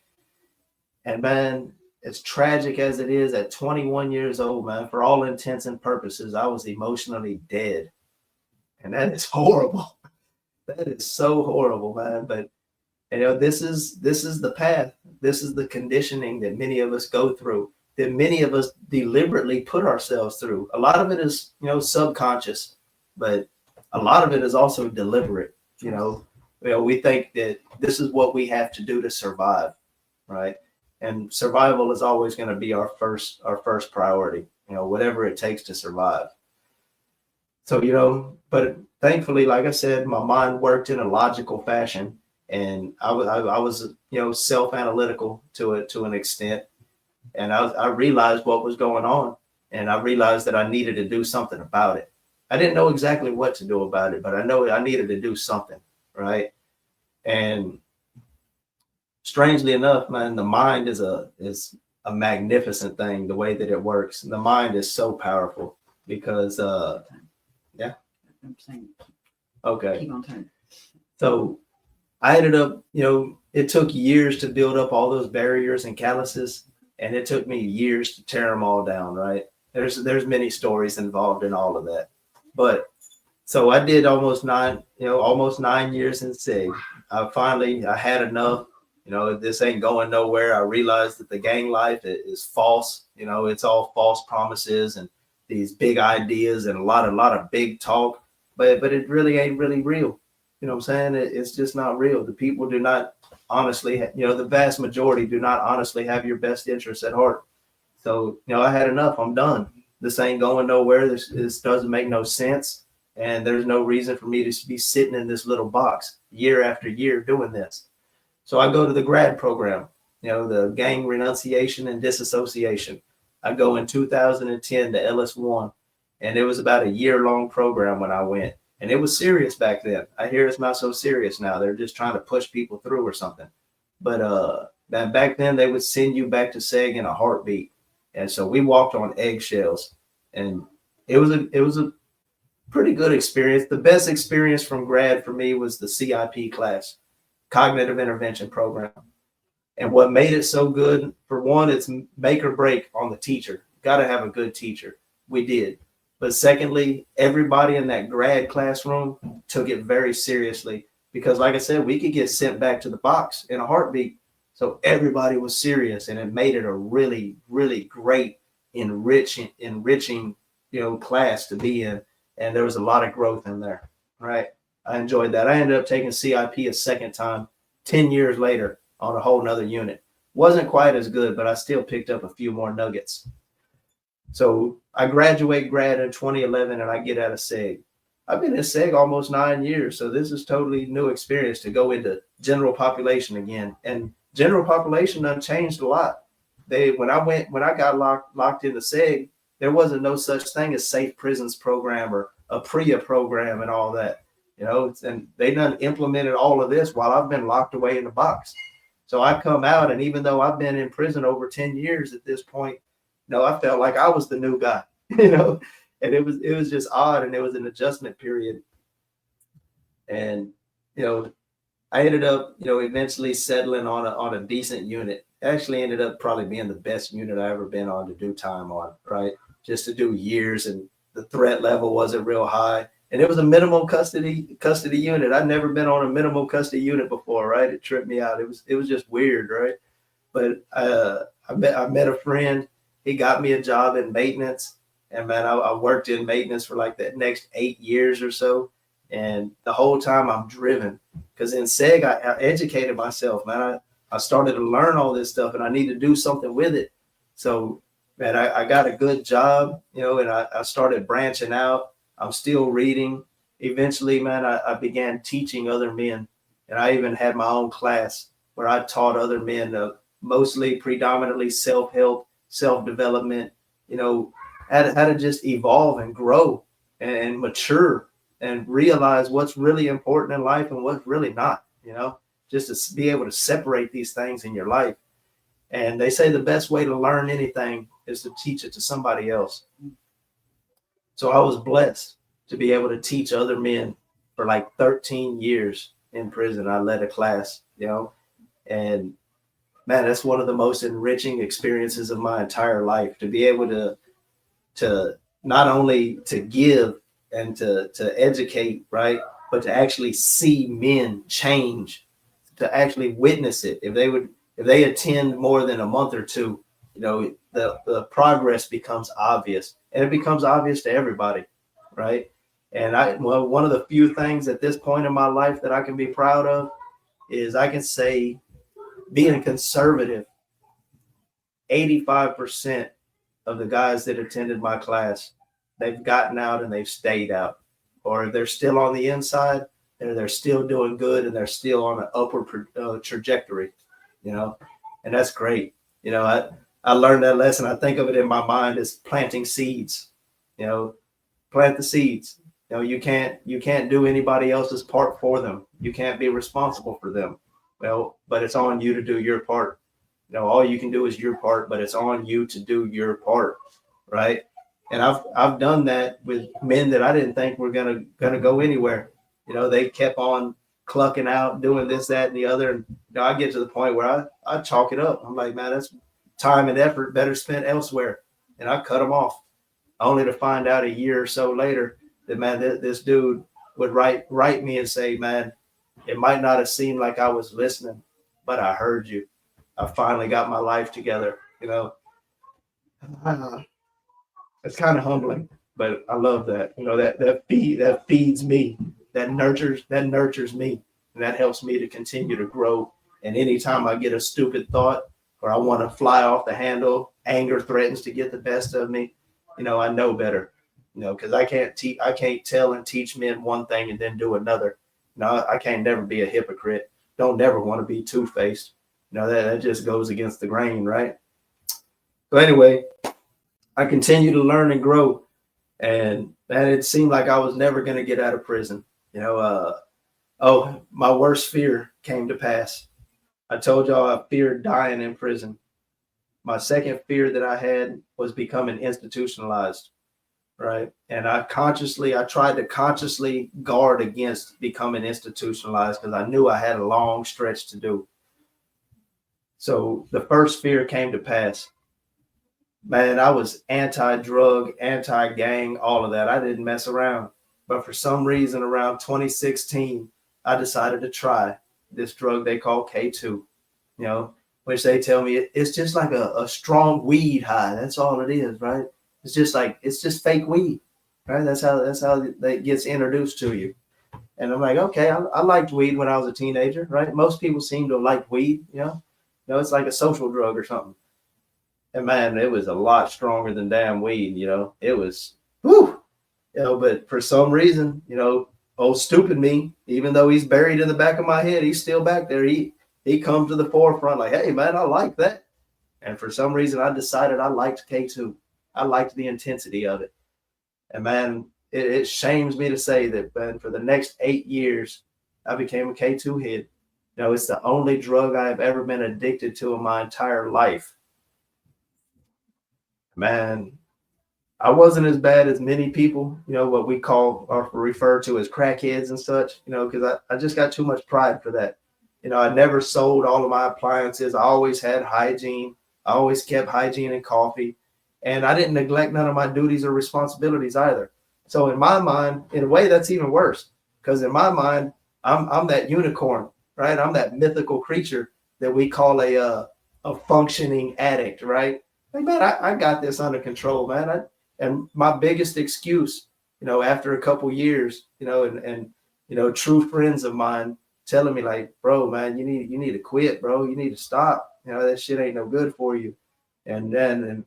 And man, as tragic as it is, at 21 years old, man, for all intents and purposes, I was emotionally dead. And that is horrible. That is so horrible, man. But this is the path. This is the conditioning that many of us go through, that many of us deliberately put ourselves through. A lot of it is, subconscious, but a lot of it is also deliberate. We think that this is what we have to do to survive, right? And survival is always going to be our first priority, whatever it takes to survive. So, but thankfully, like I said, my mind worked in a logical fashion, and I was self-analytical to an extent. And I realized what was going on, and I realized that I needed to do something about it. I didn't know exactly what to do about it, but I know I needed to do something, right? And strangely enough, man, the mind is a magnificent thing, the way that it works. The mind is so powerful because yeah. I'm saying, Okay. keep on turning. So I ended up, it took years to build up all those barriers and calluses, and it took me years to tear them all down, right? There's many stories involved in all of that. But so I did almost 9 years in SIG. I had enough. This ain't going nowhere. I realized that the gang life is false. It's all false promises and these big ideas and a lot of big talk, but it really ain't really real. You know what I'm saying? It's just not real. The people do not honestly, the vast majority do not honestly have your best interests at heart. So, I had enough. I'm done. This ain't going nowhere. This doesn't make no sense. And there's no reason for me to be sitting in this little box year after year doing this. So I go to the grad program, the gang renunciation and disassociation. I go in 2010 to LS1, and it was about a year-long program when I went. And it was serious back then. I hear it's not so serious now. They're just trying to push people through or something. But back then they would send you back to SEG in a heartbeat. And so we walked on eggshells, and it was a pretty good experience. The best experience from grad for me was the CIP class, cognitive intervention program. And what made it so good, for one, it's make or break on the teacher. Got to have a good teacher. We did. But secondly, everybody in that grad classroom took it very seriously because, like I said, we could get sent back to the box in a heartbeat. So everybody was serious, and it made it a really, really great, enriching, class to be in. And there was a lot of growth in there, right? I enjoyed that. I ended up taking CIP a second time, 10 years later on a whole nother unit. Wasn't quite as good, but I still picked up a few more nuggets. So I graduate grad in 2011 and I get out of SEG. I've been in SEG almost 9 years. So this is totally new experience to go into general population again. And general population done changed a lot. When I got locked into SEG, there wasn't no such thing as safe prisons program or a PREA program and all that, and they done implemented all of this while I've been locked away in the box. So I come out, and even though I've been in prison over 10 years at this point, I felt like I was the new guy, and it was just odd, and it was an adjustment period. And, I ended up, eventually settling on a decent unit. Actually ended up probably being the best unit I ever been on to do time on, right? Just to do years, and the threat level wasn't real high. And it was a minimal custody unit. I'd never been on a minimal custody unit before, right? It tripped me out. It was just weird, right? But I met a friend. He got me a job in maintenance, and man, I worked in maintenance for like the next 8 years or so. And the whole time I'm driven, because in SEG I educated myself, man. I started to learn all this stuff, and I need to do something with it. So, man, I got a good job, and I started branching out. I'm still reading. Eventually, man, I began teaching other men, and I even had my own class where I taught other men, mostly predominantly self-help, self-development, how to just evolve and grow and mature and realize what's really important in life and what's really not, just to be able to separate these things in your life. And they say the best way to learn anything is to teach it to somebody else. So I was blessed to be able to teach other men for like 13 years in prison. I led a class, and man, that's one of the most enriching experiences of my entire life, to be able to not only to give and to educate, right, but to actually see men change, to actually witness it. If they attend more than a month or two, the progress becomes obvious, and it becomes obvious to everybody, right? And one of the few things at this point in my life that I can be proud of is I can say, being conservative, 85% of the guys that attended my class, they've gotten out and they've stayed out, or if they're still on the inside, they're still doing good, and they're still on an upward trajectory, and that's great. I learned that lesson. I think of it in my mind as planting seeds. Plant the seeds. You can't do anybody else's part for them. You can't be responsible for them. Well, but it's on you to do your part. All you can do is your part, but it's on you to do your part, right? And I've done that with men that I didn't think were gonna go anywhere. They kept on clucking out, doing this, that, and the other. And I get to the point where I chalk it up. I'm like, man, that's time and effort better spent elsewhere, and I cut them off, only to find out a year or so later that, man, this dude would write me and say, man, it might not have seemed like I was listening, but I heard you. I finally got my life together. It's kind of humbling, but I love that. That feeds me, that nurtures me, and that helps me to continue to grow. And anytime I get a stupid thought, or I want to fly off the handle, anger threatens to get the best of me, I know better, because I can't tell and teach men one thing and then do another. I can't never be a hypocrite. Don't never want to be two-faced. That just goes against the grain, right? So anyway, I continued to learn and grow, and it seemed like I was never going to get out of prison. My worst fear came to pass. I told y'all I feared dying in prison. My second fear that I had was becoming institutionalized, right? And I tried to consciously guard against becoming institutionalized because I knew I had a long stretch to do. So the first fear came to pass. Man, I was anti-drug, anti-gang, all of that. I didn't mess around. But for some reason, around 2016, I decided to try this drug they call K2, which they tell me it's just like a strong weed high. That's all it is, right? It's just fake weed, right? That's how that gets introduced to you. And I'm like, okay, I liked weed when I was a teenager, right? Most people seem to like weed, it's like a social drug or something. And man, it was a lot stronger than damn weed, it was, whew, but for some reason, old stupid me, even though he's buried in the back of my head, he's still back there. He comes to the forefront like, hey man, I like that. And for some reason I decided I liked K2. I liked the intensity of it. And man, it shames me to say that, man, for the next 8 years, I became a K2 head. It's the only drug I have ever been addicted to in my entire life. Man, I wasn't as bad as many people, what we call or refer to as crackheads and such, because I just got too much pride for that. I never sold all of my appliances. I always had hygiene. I always kept hygiene and coffee. And I didn't neglect none of my duties or responsibilities either. So in my mind, in a way, that's even worse. Because in my mind, I'm that unicorn, right? I'm that mythical creature that we call a functioning addict, right? Like, man, I got this under control, man. And my biggest excuse, after a couple years, and true friends of mine telling me like, bro, man, you need to quit, bro. You need to stop. That shit ain't no good for you. And then,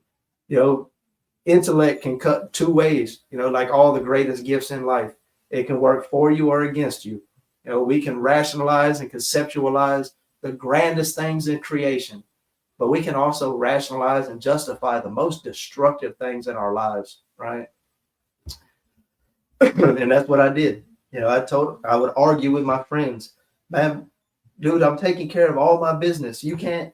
intellect can cut two ways, like all the greatest gifts in life. It can work for you or against you. We can rationalize and conceptualize the grandest things in creation, but we can also rationalize and justify the most destructive things in our lives, right? And that's what I did. I would argue with my friends, man, dude, I'm taking care of all my business. You can't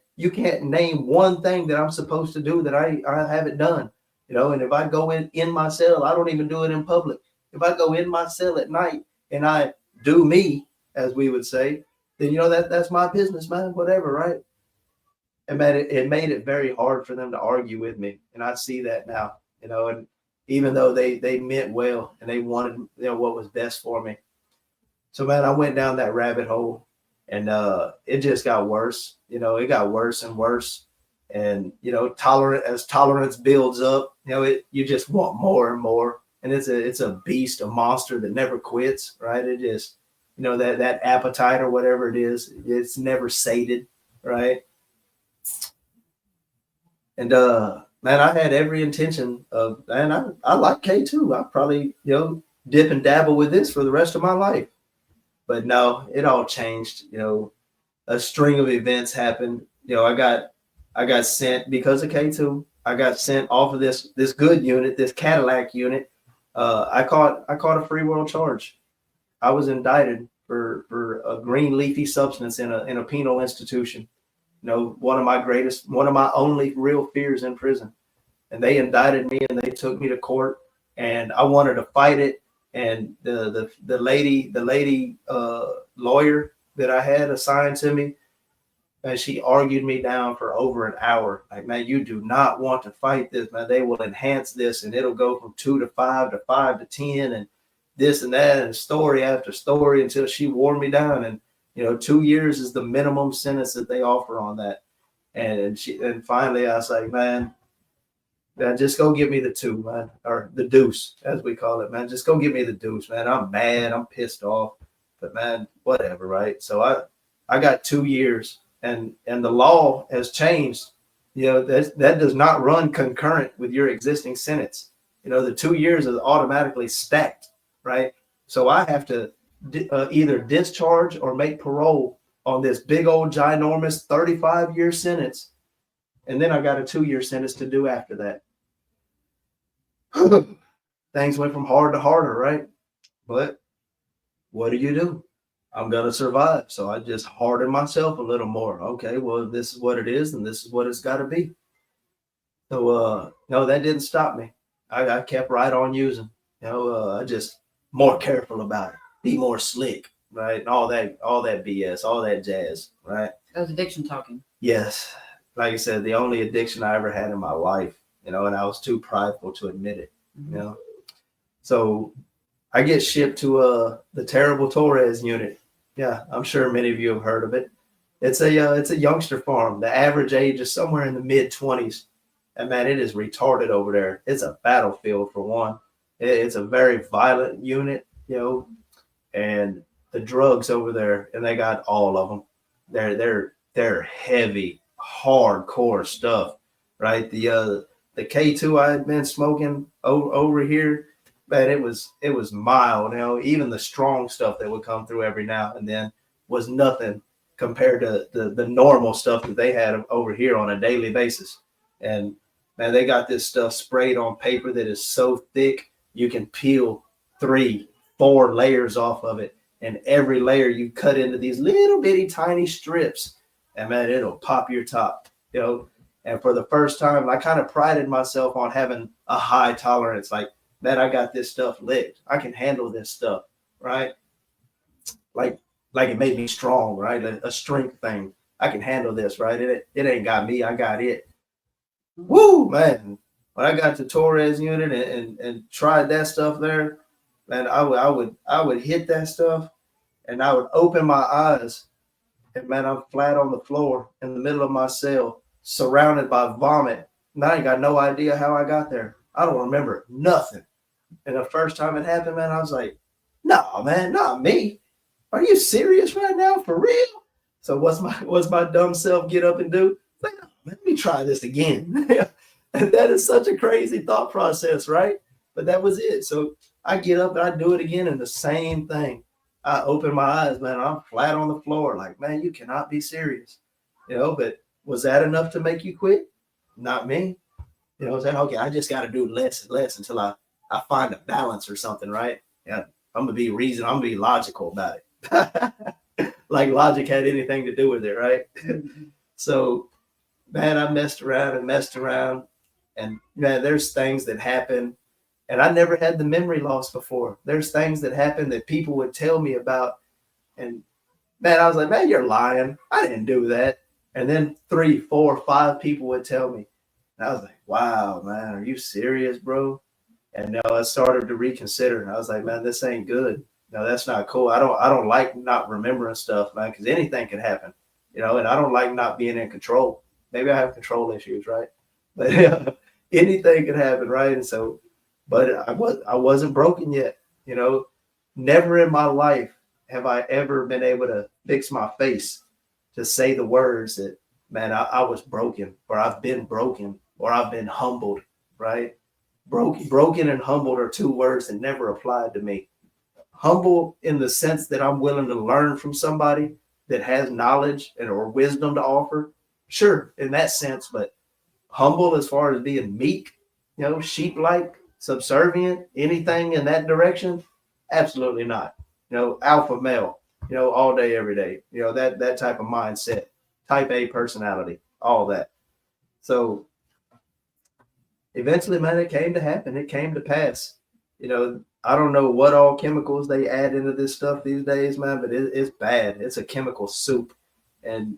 name one thing that I'm supposed to do that I haven't done. And if I go in my cell, I don't even do it in public. If I go in my cell at night and I do me, as we would say, then that's my business, man, whatever, right? And man, it made it very hard for them to argue with me. And I see that now, and even though they meant well and they wanted, what was best for me. So man, I went down that rabbit hole, and it just got worse. It got worse and worse. And as tolerance builds up, you just want more and more. And it's a beast, a monster that never quits, right? It just, that appetite or whatever it is, it's never sated, right? And man, I had every intention of, man, I like K2. I probably, dip and dabble with this for the rest of my life. But no, it all changed. A string of events happened. I got sent because of K2. I got sent off of this good unit, this Cadillac unit. I caught a free world charge. I was indicted for a green leafy substance in a penal institution. One of my only real fears in prison. And they indicted me and they took me to court, and I wanted to fight it. And the lady lawyer that I had assigned to me, and she argued me down for over an hour. Like, man, you do not want to fight this, man. They will enhance this, and it'll go from 2 to 5 to 5 to 10, and this and that, and story after story, until she wore me down. And 2 years is the minimum sentence that they offer on that. And finally, I was like, man, just go give me the 2, man, or the deuce, as we call it, man. Just go give me the deuce, man. I'm mad. I'm pissed off, but man, whatever, right? So I got 2 years, and the law has changed. That does not run concurrent with your existing sentence. The 2 years is automatically stacked, right? So I have to either discharge or make parole on this big old ginormous 35-year sentence, and then I got a 2-year sentence to do after that. things went from hard to harder, right? But what do? I'm gonna survive. So I just harden myself a little more. Okay, well, this is what it is, and this is what it's gotta be. So no, that didn't stop me. I kept right on using. I just more careful about it, be more slick, right? And all that BS, all that jazz, right? That was addiction talking. Yes. Like I said, the only addiction I ever had in my life, and I was too prideful to admit it, you know. So I get shipped to the terrible Torres unit. Yeah, I'm sure many of you have heard of it. It's a youngster farm. The average age is somewhere in the mid-20s. And man, it is retarded over there. It's a battlefield for one. It's a very violent unit, and the drugs over there, and they got all of them. They're heavy, hardcore stuff, right? The K2 I had been smoking over here, man, it was mild. Even the strong stuff that would come through every now and then was nothing compared to the normal stuff that they had over here on a daily basis. And man, they got this stuff sprayed on paper that is so thick you can peel 3-4 layers off of it, and every layer you cut into these little bitty tiny strips, and man, it'll pop your top. And for the first time, I kind of prided myself on having a high tolerance. Like, man, I got this stuff licked. I can handle this stuff, right? Like it made me strong, right? A strength thing. I can handle this, right? It ain't got me. I got it. Woo, man. When I got to Torres unit and tried that stuff there, man, I would hit that stuff and I would open my eyes, and man, I'm flat on the floor in the middle of my cell, surrounded by vomit. And I ain't got no idea how I got there. I don't remember nothing. And the first time it happened, man, I was like, no, man, not me. Are you serious right now? For real? So what's my dumb self get up and do? Like, oh, let me try this again. And that is such a crazy thought process, right? But that was it. So I get up and I do it again, and the same thing. I open my eyes, man. I'm flat on the floor. Like, man, you cannot be serious. But was that enough to make you quit? Not me. Saying, okay, I just got to do less and less until I find a balance or something, right? Yeah, I'm gonna be logical about it. Like logic had anything to do with it, right? So, man, I messed around, and man, there's things that happen, and I never had the memory loss before. There's things that happen that people would tell me about, and man, I was like, man, you're lying. I didn't do that. And then 3, 4, 5 people would tell me, and I was like, wow, man, are you serious, bro? And I started to reconsider. And I was like, man, this ain't good. No, that's not cool. I don't like not remembering stuff, man, because anything can happen, and I don't like not being in control. Maybe I have control issues, right? But anything could happen, right? And so, but I wasn't broken yet. Never in my life have I ever been able to fix my face to say the words that, man, I was broken, or I've been broken, or I've been humbled, right? Broken and humbled are 2 words that never applied to me. Humble in the sense that I'm willing to learn from somebody that has knowledge or wisdom to offer. Sure, in that sense, but humble as far as being meek, sheep-like, subservient, anything in that direction, absolutely not. Alpha male, all day, every day, that type of mindset, type A personality, all that. So eventually, man, it came to happen. It came to pass. I don't know what all chemicals they add into this stuff these days, man, but it's bad. It's a chemical soup. And,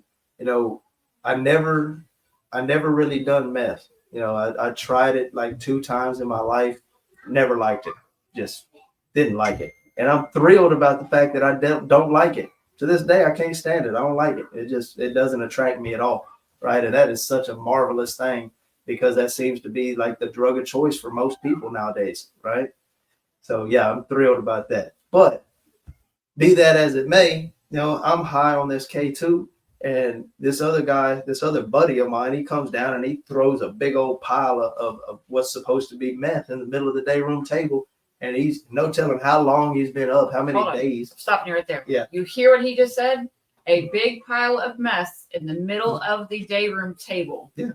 I never really done meth. I tried it like 2 times in my life. Never liked it. Just didn't like it. And I'm thrilled about the fact that I don't like it. To this day, I can't stand it. I don't like it. It doesn't attract me at all. Right. And that is such a marvelous thing, because that seems to be like the drug of choice for most people nowadays. Right. So, yeah, I'm thrilled about that. But be that as it may, I'm high on this K2, and this other buddy of mine, he comes down and he throws a big old pile of what's supposed to be meth in the middle of the day room table. And he's no telling how long he's been up, how many days. Stopping you right there. Yeah. You hear what he just said? A big pile of mess in the middle of the day room table. Yeah.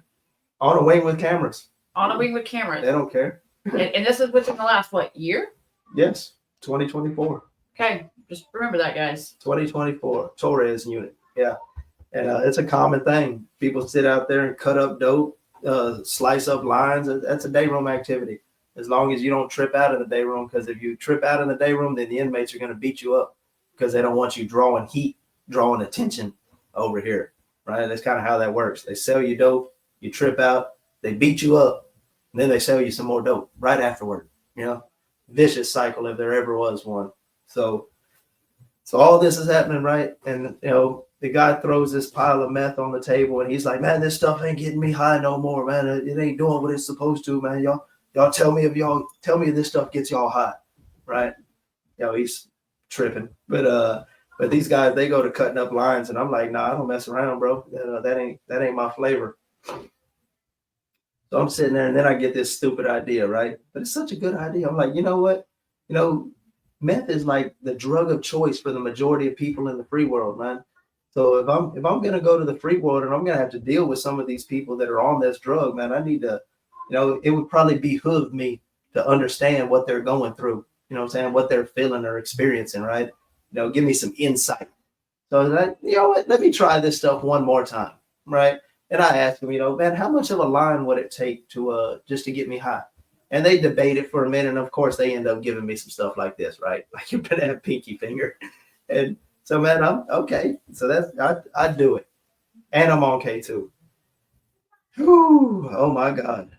On a wing with cameras. On a wing with cameras. They don't care. And this is within the last, what, year? Yes, 2024. Okay, just remember that, guys. 2024, Torres unit. Yeah. And it's a common thing. People sit out there and cut up dope, slice up lines. That's a day room activity. As long as you don't trip out in the day room, because if you trip out in the day room, then the inmates are going to beat you up because they don't want you drawing heat, drawing attention over here, right? That's kind of how that works. They sell you dope, you trip out, they beat you up, and then they sell you some more dope right afterward. You know, vicious cycle if there ever was one. So all this is happening, right? And the guy throws this pile of meth on the table, and he's like, "Man, this stuff ain't getting me high no more, man. It ain't doing what it's supposed to, man. Y'all tell me if this stuff gets y'all high, right?" He's tripping, but these guys, they go to cutting up lines, and I'm like, "Nah, I don't mess around, bro. That ain't my flavor." So I'm sitting there, and then I get this stupid idea, right? But it's such a good idea. I'm like, you know what? Meth is like the drug of choice for the majority of people in the free world, man. So if I'm gonna go to the free world and I'm gonna have to deal with some of these people that are on this drug, man, I need to, it would probably behoove me to understand what they're going through. You know what I'm saying? What they're feeling or experiencing, right? Give me some insight. So that, what? Let me try this stuff one more time, right? And I asked him, man, how much of a line would it take to just to get me high? And they debate it for a minute. And of course, they end up giving me some stuff like this, right? Like you better have pinky finger. And so, man, I'm okay. So I do it. And I'm on K2. Whew, oh my God.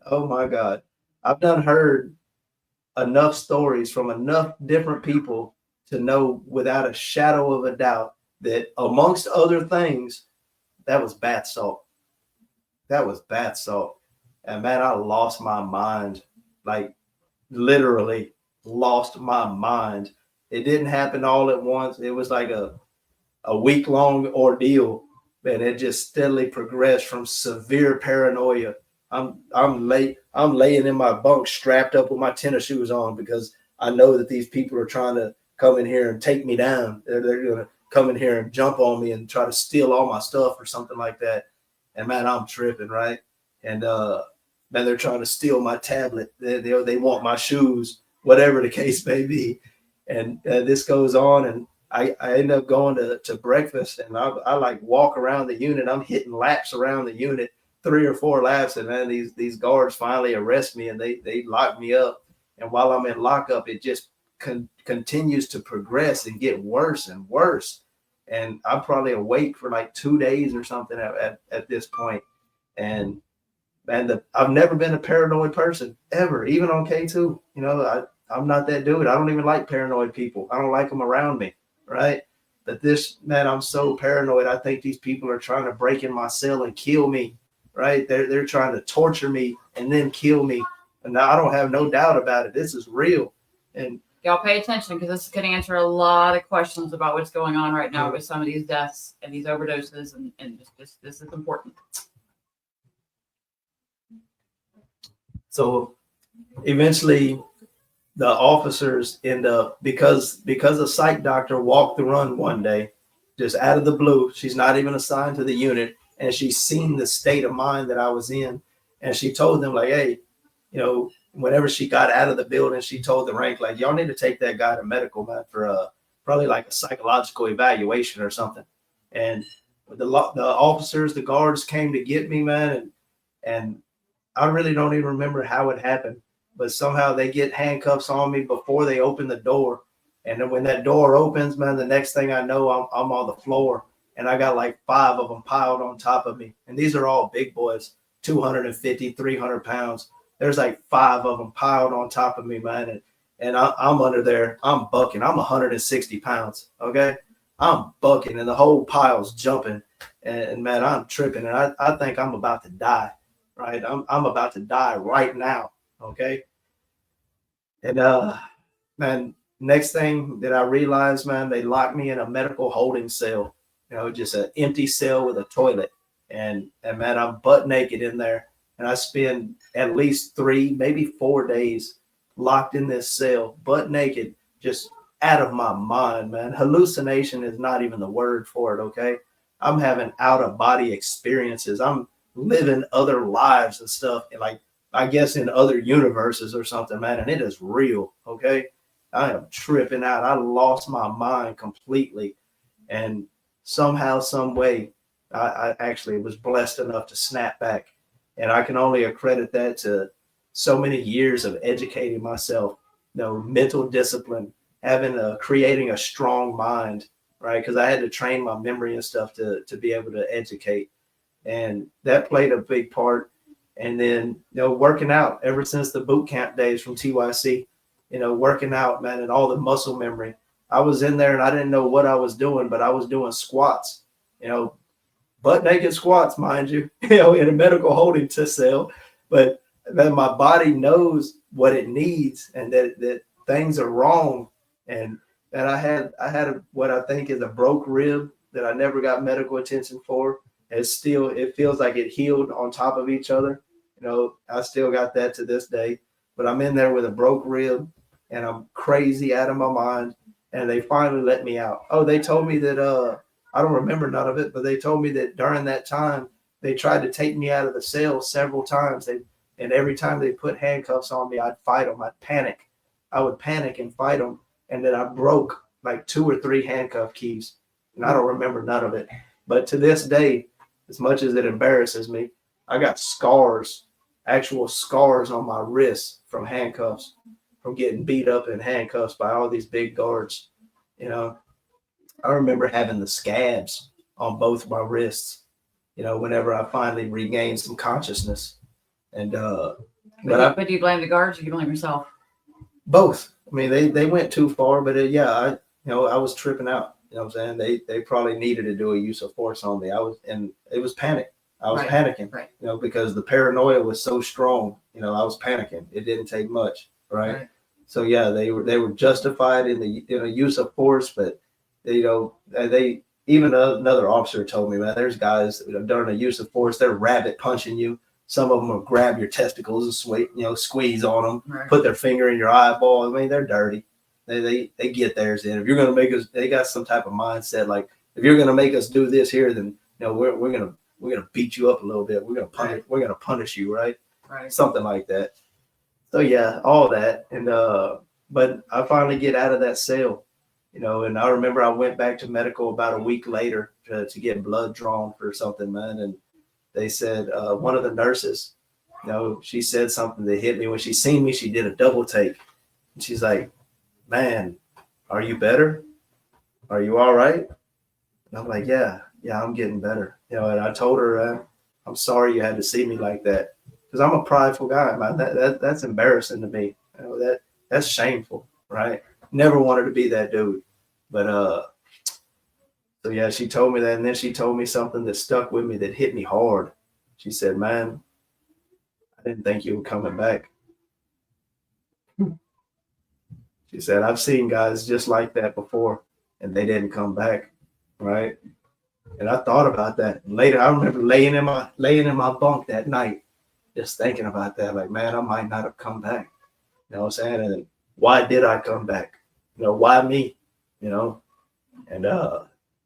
Oh my God. I've done heard enough stories from enough different people to know without a shadow of a doubt that amongst other things, that was bath salt. That was bath salt. And man, I lost my mind, like literally lost my mind. It didn't happen all at once. It was like a week-long ordeal, and it just steadily progressed from severe paranoia. I'm laying in my bunk strapped up with my tennis shoes on because I know that these people are trying to come in here and take me down. They're going to come in here and jump on me and try to steal all my stuff or something like that. And man, I'm tripping, right? And man, they're trying to steal my tablet. They want my shoes, whatever the case may be. And this goes on, and I end up going to breakfast, and I like walk around the unit. I'm hitting laps around the unit, 3 or 4 laps, and then these guards finally arrest me, and they lock me up. And while I'm in lockup, it just continues to progress and get worse and worse. And I'm probably awake for like 2 days or something at this point. And I've never been a paranoid person ever, even on K2. I'm not that dude. I don't even like paranoid people. I don't like them around me, right? But this, man, I'm so paranoid. I think these people are trying to break in my cell and kill me, right? They're trying to torture me and then kill me. And I don't have no doubt about it. This is real. And y'all pay attention, because this is going to answer a lot of questions about what's going on right now with some of these deaths and these overdoses, and this is important. So eventually the officers end up, because a psych doctor walked the run one day, just out of the blue. She's not even assigned to the unit, and she's seen the state of mind that I was in. And she told them, like, hey, whenever she got out of the building, she told the rank, like, y'all need to take that guy to medical, man, for probably like a psychological evaluation or something. And the officers, the guards came to get me, man, and I really don't even remember how it happened, but somehow they get handcuffs on me before they open the door. And then when that door opens, man, the next thing I know, I'm on the floor, and I got like 5 of them piled on top of me. And these are all big boys, 250, 300 pounds. There's like 5 of them piled on top of me, man. And I'm under there. I'm bucking. I'm 160 pounds. Okay. I'm bucking, and the whole pile's jumping. And man, I'm tripping. And I think I'm about to die. Right. I'm about to die right now. Okay. And man, next thing that I realized, man, they locked me in a medical holding cell, just an empty cell with a toilet. And man, I'm butt naked in there. And I spend at least 3, maybe 4 days locked in this cell, butt naked, just out of my mind, man. Hallucination is not even the word for it. Okay. I'm having out of body experiences. I'm living other lives and stuff, and like I guess in other universes or something, man, and it is real. Okay. I am tripping out. I lost my mind completely. And somehow, some way, I actually was blessed enough to snap back. And I can only accredit that to so many years of educating myself, mental discipline, creating a strong mind, right? Because I had to train my memory and stuff to be able to educate. And that played a big part. And then, working out ever since the boot camp days from TYC, working out, man, and all the muscle memory. I was in there and I didn't know what I was doing, but I was doing squats, butt naked squats, mind you, in a medical holding cell. But then my body knows what it needs and that things are wrong. And I had what I think is a broke rib that I never got medical attention for. It feels like it healed on top of each other. I still got that to this day, but I'm in there with a broke rib and I'm crazy out of my mind. And they finally let me out. Oh, they told me that, I don't remember none of it, but they told me that during that time, they tried to take me out of the cell several times. And every time they put handcuffs on me, I'd fight them. I'd panic. I would panic and fight them. And then I broke like 2 or 3 handcuff keys. And I don't remember none of it. But to this day, as much as it embarrasses me, I got scars, actual scars on my wrists from handcuffs, from getting beat up in handcuffs by all these big guards. I remember having the scabs on both my wrists, whenever I finally regained some consciousness. And but do you blame the guards or do you blame yourself? Both. I mean, they went too far, but I was tripping out. You know what I'm saying? They probably needed to do a use of force on me. And it was panic. I was panicking, right. Because the paranoia was so strong. I was panicking. It didn't take much, right? So yeah, they were justified in the use of force, but they even another officer told me, man, there's guys during the use of force, they're rabbit punching you. Some of them will grab your testicles and squeeze on them, put their finger in your eyeball. I mean, they're dirty. They get theirs in. If you're gonna make us, they got some type of mindset like, if you're gonna make us do this here, then we're gonna beat you up a little bit. We're gonna punish you, right? Something like that. So yeah, all that. And but I finally get out of that cell, and I remember I went back to medical about a week later to get blood drawn for something, man. And they said, one of the nurses, she said something that hit me. When she seen me, she did a double take. And she's like, man, are you better? Are you all right? And I'm like, yeah, I'm getting better. And I told her, I'm sorry you had to see me like that. Because I'm a prideful guy, man. That's embarrassing to me. That's shameful, right? Never wanted to be that dude. But so yeah, she told me that, and then she told me something that stuck with me, that hit me hard. She said, man, I didn't think you were coming back. She said, I've seen guys just like that before, and they didn't come back, right? And I thought about that. And later, I remember laying in my bunk that night, just thinking about that, like, man, I might not have come back. You know what I'm saying? And why did I come back? Why me? And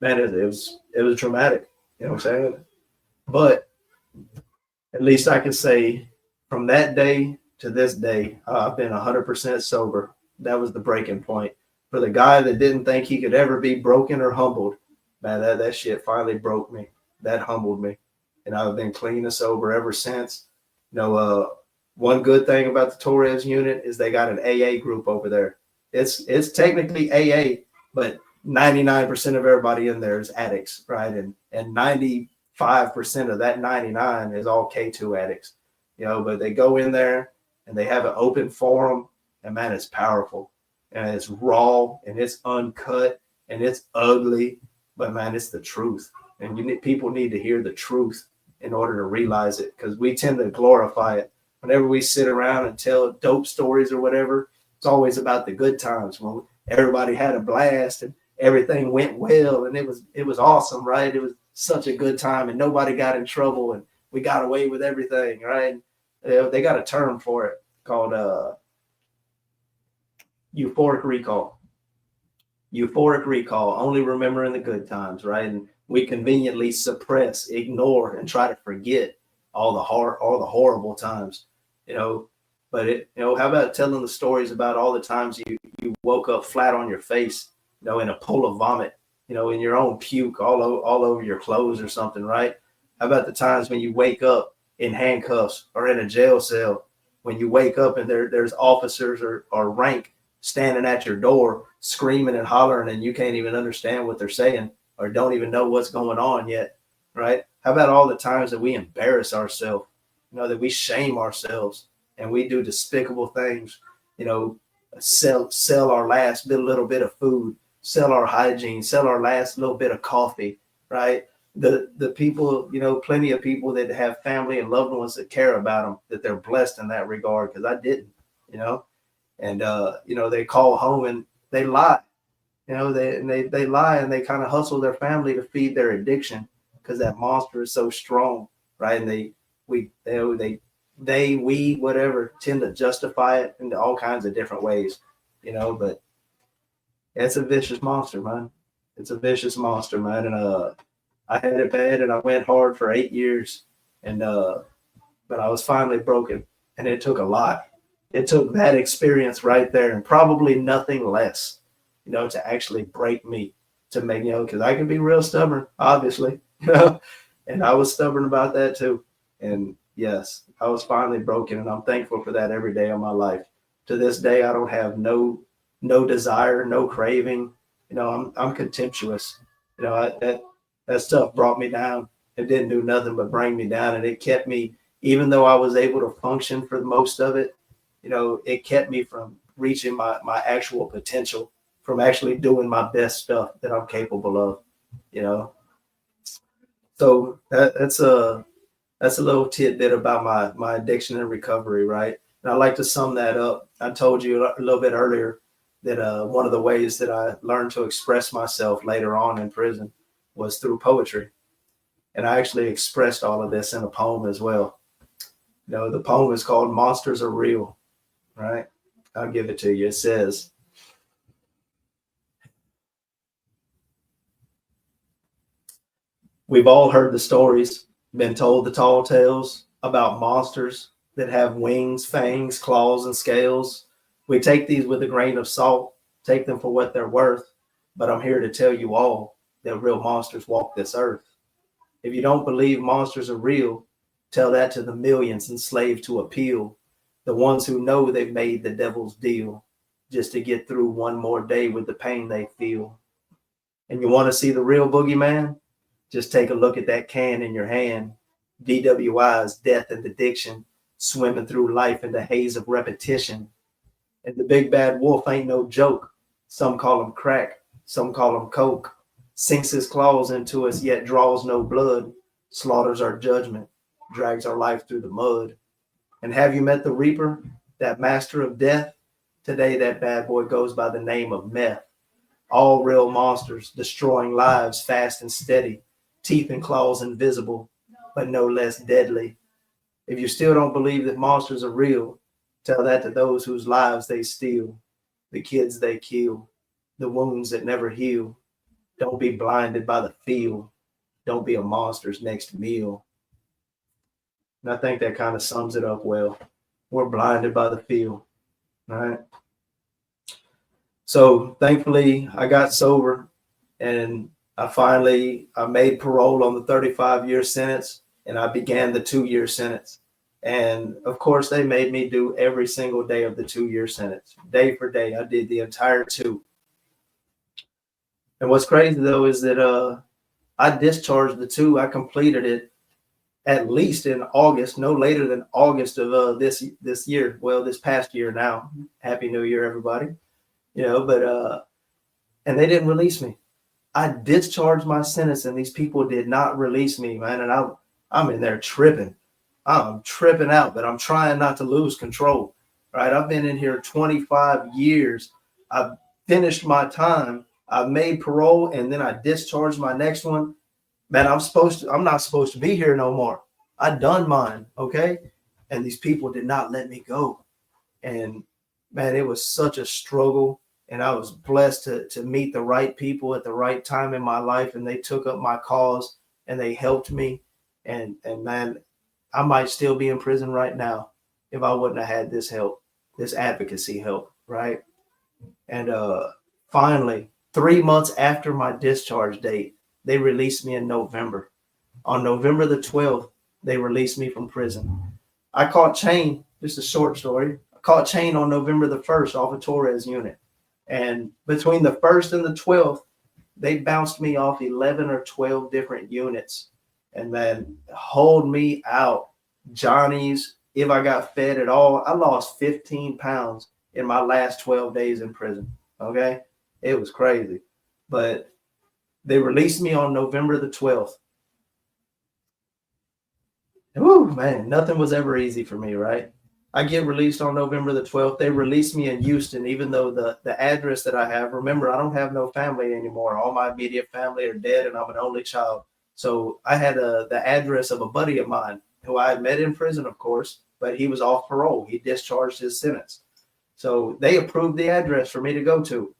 man, it was traumatic. You know what I'm saying? But at least I can say from that day to this day, I've been 100% sober. That was the breaking point. For the guy that didn't think he could ever be broken or humbled, man, that shit finally broke me. That humbled me. And I've been clean and sober ever since. One good thing about the Torres unit is they got an AA group over there. It's technically AA, but 99% of everybody in there is addicts, right? And 95% of that 99 is all K2 addicts, but they go in there and they have an open forum, and man, it's powerful, and it's raw, and it's uncut, and it's ugly, but man, it's the truth. And people need to hear the truth in order to realize it, because we tend to glorify it. Whenever we sit around and tell dope stories or whatever, it's always about the good times when everybody had a blast and everything went well, and it was awesome, right? It was such a good time, and nobody got in trouble, and we got away with everything, right? They got a term for it called euphoric recall. Euphoric recall, only remembering the good times, right? And we conveniently suppress, ignore, and try to forget all the horrible times. you know. But how about telling the stories about all the times you woke up flat on your face, in a pool of vomit, in your own puke all over your clothes or something, right? How about the times when you wake up in handcuffs or in a jail cell, when you wake up and there's officers or rank standing at your door screaming and hollering and you can't even understand what they're saying or don't even know what's going on yet, right? How about all the times that we embarrass ourselves, that we shame ourselves and we do despicable things, sell our last little bit of food, sell our hygiene, sell our last little bit of coffee, right? The people, plenty of people that have family and loved ones that care about them, that they're blessed in that regard, because I didn't, and they call home and they lie, they lie and they kind of hustle their family to feed their addiction because that monster is so strong, right? And we whatever tend to justify it in all kinds of different ways, but it's a vicious monster, man. It's a vicious monster, man. And I had it bad and I went hard for 8 years, and but I was finally broken, and it took a lot. It took that experience right there and probably nothing less, to actually break me, to make, because I can be real stubborn, obviously, and I was stubborn about that too. And yes, I was finally broken, and I'm thankful for that every day of my life. To this day, I don't have no desire, no craving. I'm contemptuous. That stuff brought me down. It didn't do nothing but bring me down, and it kept me, even though I was able to function for most of it, it kept me from reaching my actual potential, from actually doing my best stuff that I'm capable of, So that's a little tidbit about my addiction and recovery, right? And I'd like to sum that up. I told you a little bit earlier that one of the ways that I learned to express myself later on in prison was through poetry. And I actually expressed all of this in a poem as well. The poem is called Monsters Are Real, right? I'll give it to you. It says, we've all heard the stories, been told the tall tales about monsters that have wings, fangs, claws, and scales. We take these with a grain of salt, take them for what they're worth. But I'm here to tell you all that real monsters walk this earth. If you don't believe monsters are real, tell that to the millions enslaved to appeal, the ones who know they've made the devil's deal just to get through one more day with the pain they feel. And you want to see the real boogeyman? Just take a look at that can in your hand. DWI's death and addiction, swimming through life in the haze of repetition. And the big bad wolf ain't no joke. Some call him crack, some call him coke. Sinks his claws into us, yet draws no blood. Slaughters our judgment, drags our life through the mud. And have you met the Reaper, that master of death? Today that bad boy goes by the name of Meth. All real monsters, destroying lives fast and steady. Teeth and claws invisible, but no less deadly. If you still don't believe that monsters are real, tell that to those whose lives they steal, the kids they kill, the wounds that never heal. Don't be blinded by the feel. Don't be a monster's next meal. And I think that kind of sums it up well. We're blinded by the feel, right? So thankfully, I got sober, and I made parole on the 35-year sentence, and I began the 2-year sentence. And of course, they made me do every single day of the 2-year sentence, day for day. I did the entire 2. And what's crazy though is that I discharged the 2. I completed it at least in August, no later than August of this year. Well, this past year now. Happy New Year, everybody. But and they didn't release me. I discharged my sentence, and these people did not release me, man. And I'm in there tripping. I'm tripping out, but I'm trying not to lose control. Right? I've been in here 25 years. I've finished my time. I've made parole, and then I discharged my next one. Man, I'm not supposed to be here no more. I done mine, okay? And these people did not let me go. And man, it was such a struggle. And I was blessed to meet the right people at the right time in my life. And they took up my cause and they helped me. And man, I might still be in prison right now if I wouldn't have had this help, this advocacy help, right? And finally, 3 months after my discharge date, they released me in November. On November the 12th, they released me from prison. I caught chain, just a short story. I caught chain on November the 1st off a Torres unit. And between the 1st and the 12th, they bounced me off 11 or 12 different units and then hauled me out. Johnny's, if I got fed at all, I lost 15 pounds in my last 12 days in prison. Okay. It was crazy. But they released me on November the 12th. Woo, man, nothing was ever easy for me, right? I get released on November the 12th. They released me in Houston, even though the address that I have, remember, I don't have no family anymore. All my immediate family are dead, and I'm an only child. So I had the address of a buddy of mine who I had met in prison, of course, but he was off parole. He discharged his sentence. So they approved the address for me to go to.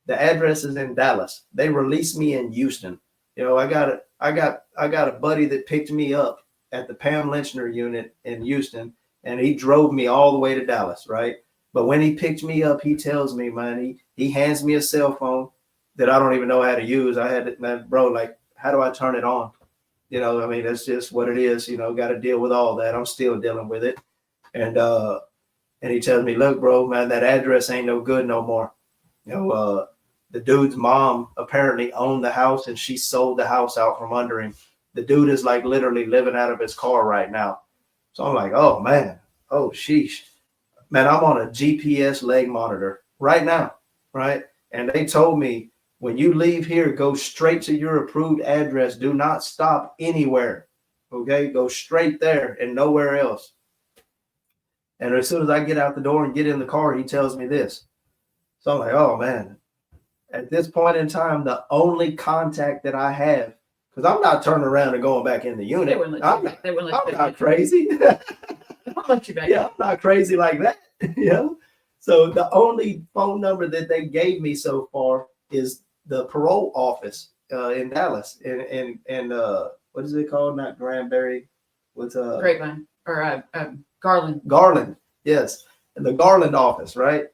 The address is in Dallas. They released me in Houston. You know, I got a buddy that picked me up at the Pam Lynchner unit in Houston, and he drove me all the way to Dallas, right? But when he picked me up, he tells me, man, he hands me a cell phone that I don't even know how to use. I had it, man, bro, like, how do I turn it on? You know, I mean, that's just what it is. You know, got to deal with all that. I'm still dealing with it. And he tells me, look, bro, man, that address ain't no good no more. You know, the dude's mom apparently owned the house, and she sold the house out from under him. The dude is like literally living out of his car right now. So I'm like, oh, man. Oh, sheesh. Man, I'm on a GPS leg monitor right now, right? And they told me, when you leave here, go straight to your approved address. Do not stop anywhere, okay? Go straight there and nowhere else. And as soon as I get out the door and get in the car, he tells me this. So I'm like, oh, man. At this point in time, the only contact that I have, because I'm not turning around and going back in the unit. I'm not crazy. I'll let you back. Yeah, I'm not crazy like that. You know? So the only phone number that they gave me so far is the parole office in Dallas. And what is it called? Not Granbury. What's Grapevine or Garland. Garland, yes. And the Garland office, right?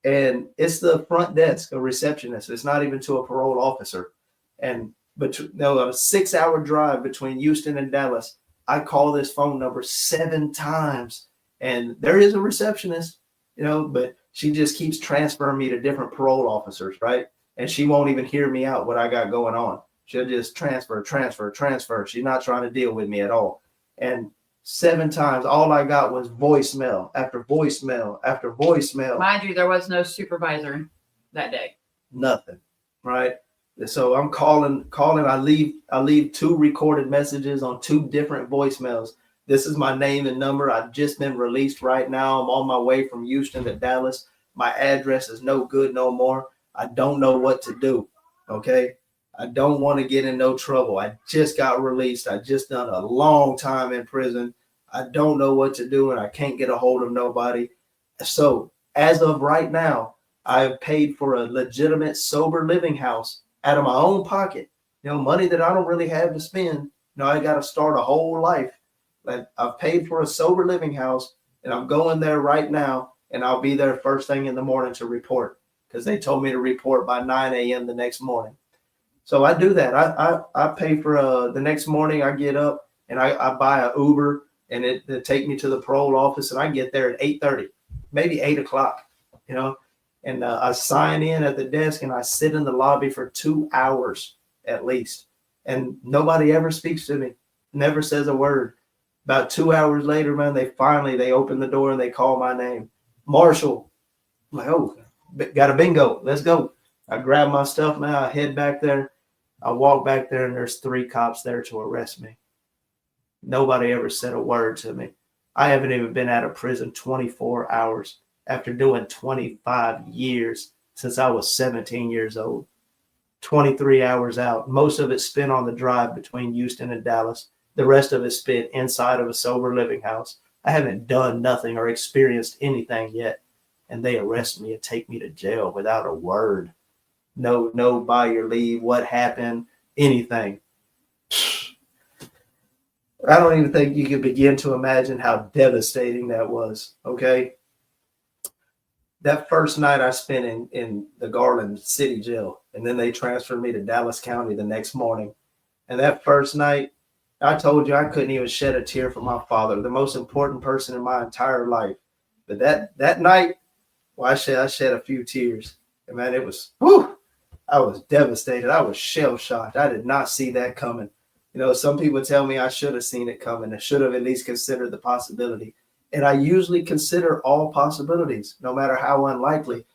And it's the front desk, a receptionist. It's not even to a parole officer. And a 6-hour drive between Houston and Dallas. I call this phone number 7 times, and there is a receptionist, you know, but she just keeps transferring me to different parole officers, right? And she won't even hear me out what I got going on. She'll just transfer. She's not trying to deal with me at all. And 7 times, all I got was voicemail after voicemail after voicemail. Mind you, there was no supervisor that day. Nothing, right? So I'm calling. I leave 2 recorded messages on 2 different voicemails. This is my name and number. I've just been released right now. I'm on my way from Houston to Dallas. My address is no good no more. I don't know what to do. Okay. I don't want to get in no trouble. I just got released. I just done a long time in prison. I don't know what to do, and I can't get a hold of nobody. So as of right now, I've paid for a legitimate sober living house out of my own pocket, you know, money that I don't really have to spend. You know, I got to start a whole life. But I've paid for a sober living house, and I'm going there right now, and I'll be there first thing in the morning to report, because they told me to report by 9 a.m. the next morning. So I do that. I pay for the next morning. I get up and I buy an Uber, and it take me to the parole office, and I get there at 8:30, maybe 8 o'clock, you know. And I sign in at the desk, and I sit in the lobby for 2 hours at least. And nobody ever speaks to me, never says a word. About 2 hours later, man, they open the door and they call my name. Marshall. I'm like, oh, got a bingo. Let's go. I grab my stuff, man. I head back there. I walk back there, and there's 3 cops there to arrest me. Nobody ever said a word to me. I haven't even been out of prison 24 hours. After doing 25 years since I was 17 years old, 23 hours out, most of it spent on the drive between Houston and Dallas. The rest of it spent inside of a sober living house. I haven't done nothing or experienced anything yet. And they arrest me and take me to jail without a word. No, by your leave, what happened, anything. I don't even think you could begin to imagine how devastating that was. Okay. That first night I spent in the Garland City Jail, and then they transferred me to Dallas County the next morning. And that first night, I told you I couldn't even shed a tear for my father, the most important person in my entire life. But that night, well, I shed a few tears. And man, it was, whew, I was devastated. I was shell shocked. I did not see that coming. Some people tell me I should have seen it coming. I should have at least considered the possibility. And I usually consider all possibilities, no matter how unlikely.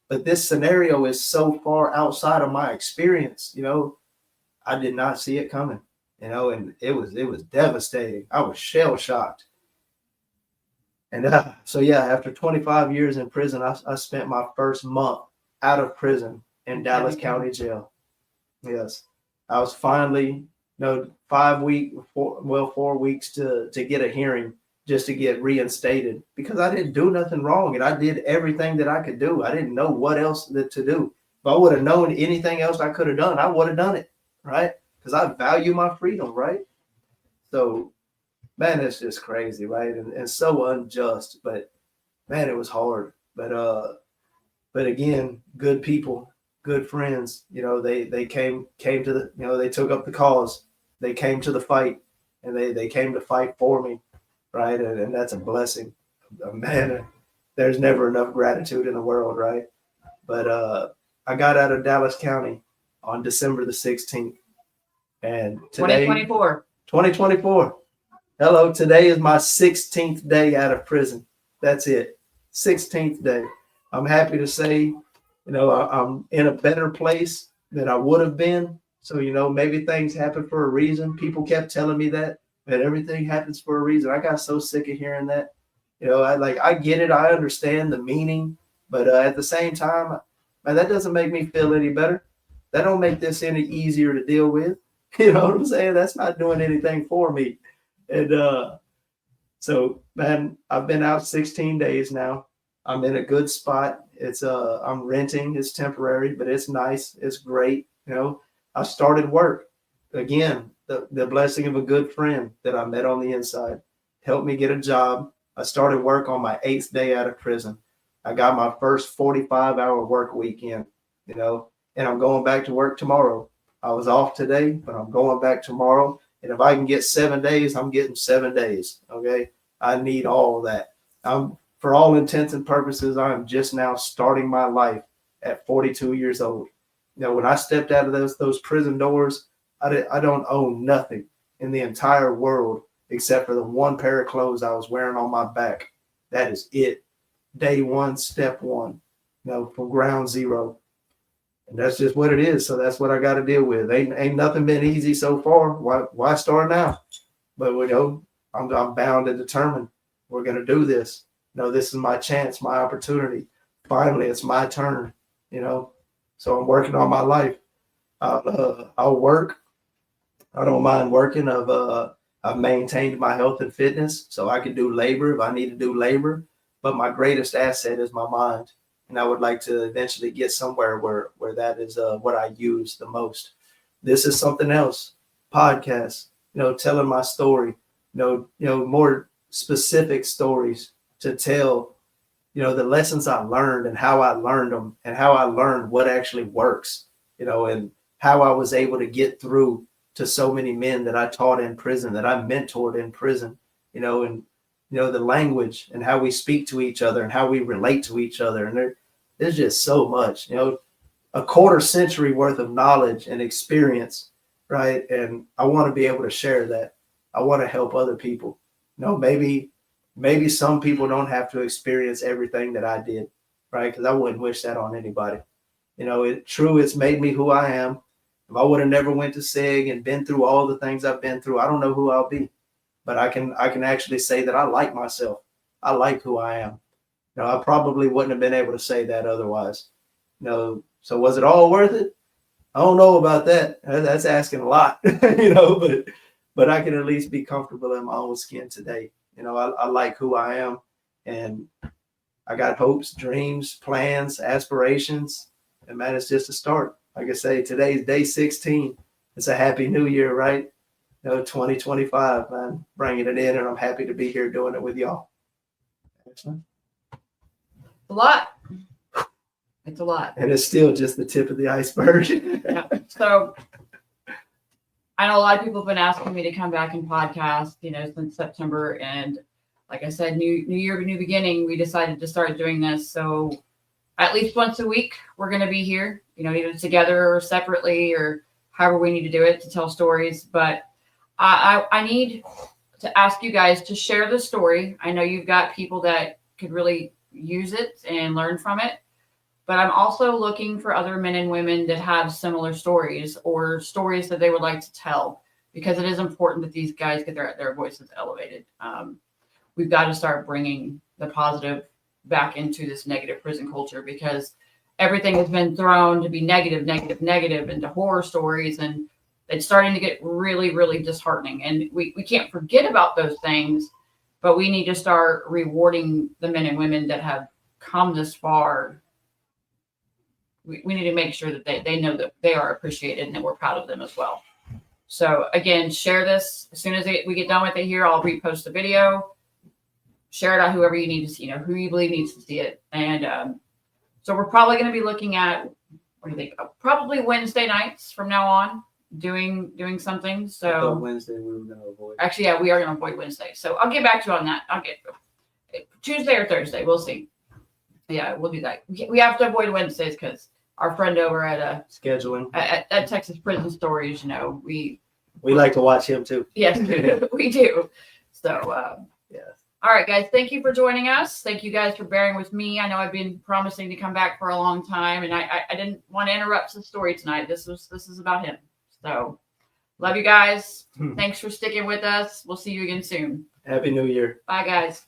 But this scenario is so far outside of my experience. I did not see it coming. And it was devastating. I was shell shocked. And so yeah, after 25 years in prison, I spent my first month out of prison in Dallas County Jail. Yes, I was finally 4 weeks to get a hearing just to get reinstated because I didn't do nothing wrong and I did everything that I could do. I didn't know what else to do. If I would have known anything else I could have done, I would have done it, right? Because I value my freedom, right? So, man, it's just crazy, right? And so unjust, but man, it was hard. But again, good people, good friends. They came to the they took up the cause. They came to the fight, and they came to fight for me, right? And that's a blessing, man. There's never enough gratitude in the world, right? But I got out of Dallas County on December the 16th, and today, 2024. Hello, today is my 16th day out of prison. That's it, 16th day. I'm happy to say, I'm in a better place than I would have been. So, maybe things happen for a reason. People kept telling me that everything happens for a reason. I got so sick of hearing that. I get it. I understand the meaning, but at the same time, man, that doesn't make me feel any better. That don't make this any easier to deal with. You know what I'm saying? That's not doing anything for me. And so, man, I've been out 16 days now. I'm in a good spot. I'm renting. It's temporary, but it's nice. It's great. I started work again. The blessing of a good friend that I met on the inside helped me get a job. I started work on my 8th day out of prison. I got my first 45-hour work weekend, and I'm going back to work tomorrow. I was off today, but I'm going back tomorrow. And if I can get 7 days, I'm getting 7 days. Okay. I need all of that. For all intents and purposes, I'm just now starting my life at 42 years old. When I stepped out of those prison doors, I don't own nothing in the entire world except for the one pair of clothes I was wearing on my back. That is it. Day one, step one, from ground zero. And that's just what it is. So that's what I got to deal with. Ain't nothing been easy so far. Why start now? But I'm bound and determined. We're going to do this. This is my chance, my opportunity. Finally, it's my turn. So I'm working on my life. I'll work. I don't mind working. I've maintained my health and fitness, so I can do labor if I need to do labor. But my greatest asset is my mind. And I would like to eventually get somewhere where that is what I use the most. This is something else. Podcasts, telling my story, more specific stories to tell, the lessons I learned and how I learned them and how I learned what actually works, and how I was able to get through to so many men that I taught in prison, that I mentored in prison, and, the language and how we speak to each other and how we relate to each other. And there's just so much, a quarter century worth of knowledge and experience, right? And I want to be able to share that. I want to help other people. Maybe some people don't have to experience everything that I did, right? Because I wouldn't wish that on anybody. It's made me who I am. If I would have never went to SIG and been through all the things I've been through, I don't know who I'll be. But I can actually say that I like myself. I like who I am. I probably wouldn't have been able to say that otherwise. So was it all worth it? I don't know about that. That's asking a lot, but I can at least be comfortable in my own skin today. I like who I am, and I got hopes, dreams, plans, aspirations, and man, it's just a start. Like I say, today's day 16. It's a happy new year, right? No, 2025, man, bringing it in, and I'm happy to be here doing it with y'all. Excellent. A lot. It's a lot. And it's still just the tip of the iceberg. Yeah. So I know a lot of people have been asking me to come back and podcast, since September. And like I said, new year, new beginning, we decided to start doing this. So at least once a week, we're going to be here, either together or separately or however we need to do it to tell stories. But I need to ask you guys to share the story. I know you've got people that could really use it and learn from it. But I'm also looking for other men and women that have similar stories or stories that they would like to tell, because it is important that these guys get their voices elevated. We've got to start bringing the positive back into this negative prison culture, because everything has been thrown to be negative into horror stories, and it's starting to get really, really disheartening. And we can't forget about those things, but we need to start rewarding the men and women that have come this far. We need to make sure that they know that they are appreciated and that we're proud of them as well. So again, share this. As soon as we get done with it here, I'll repost the video. Share it out whoever you need to see, who you believe needs to see it. And so we're probably going to be looking at, what do you think? Probably Wednesday nights from now on, doing something. So Wednesday we were going to avoid. Actually, yeah, we are going to avoid Wednesday. So I'll get back to you on that. I'll get Tuesday or Thursday. We'll see. Yeah, we'll do that. We have to avoid Wednesdays because our friend over at scheduling at Texas Prison Stories, we like to watch him too. Yes, we do. So yes. All right, guys. Thank you for joining us. Thank you guys for bearing with me. I know I've been promising to come back for a long time, and I didn't want to interrupt the story tonight. This is about him. So love you guys. Thanks for sticking with us. We'll see you again soon. Happy New Year. Bye, guys.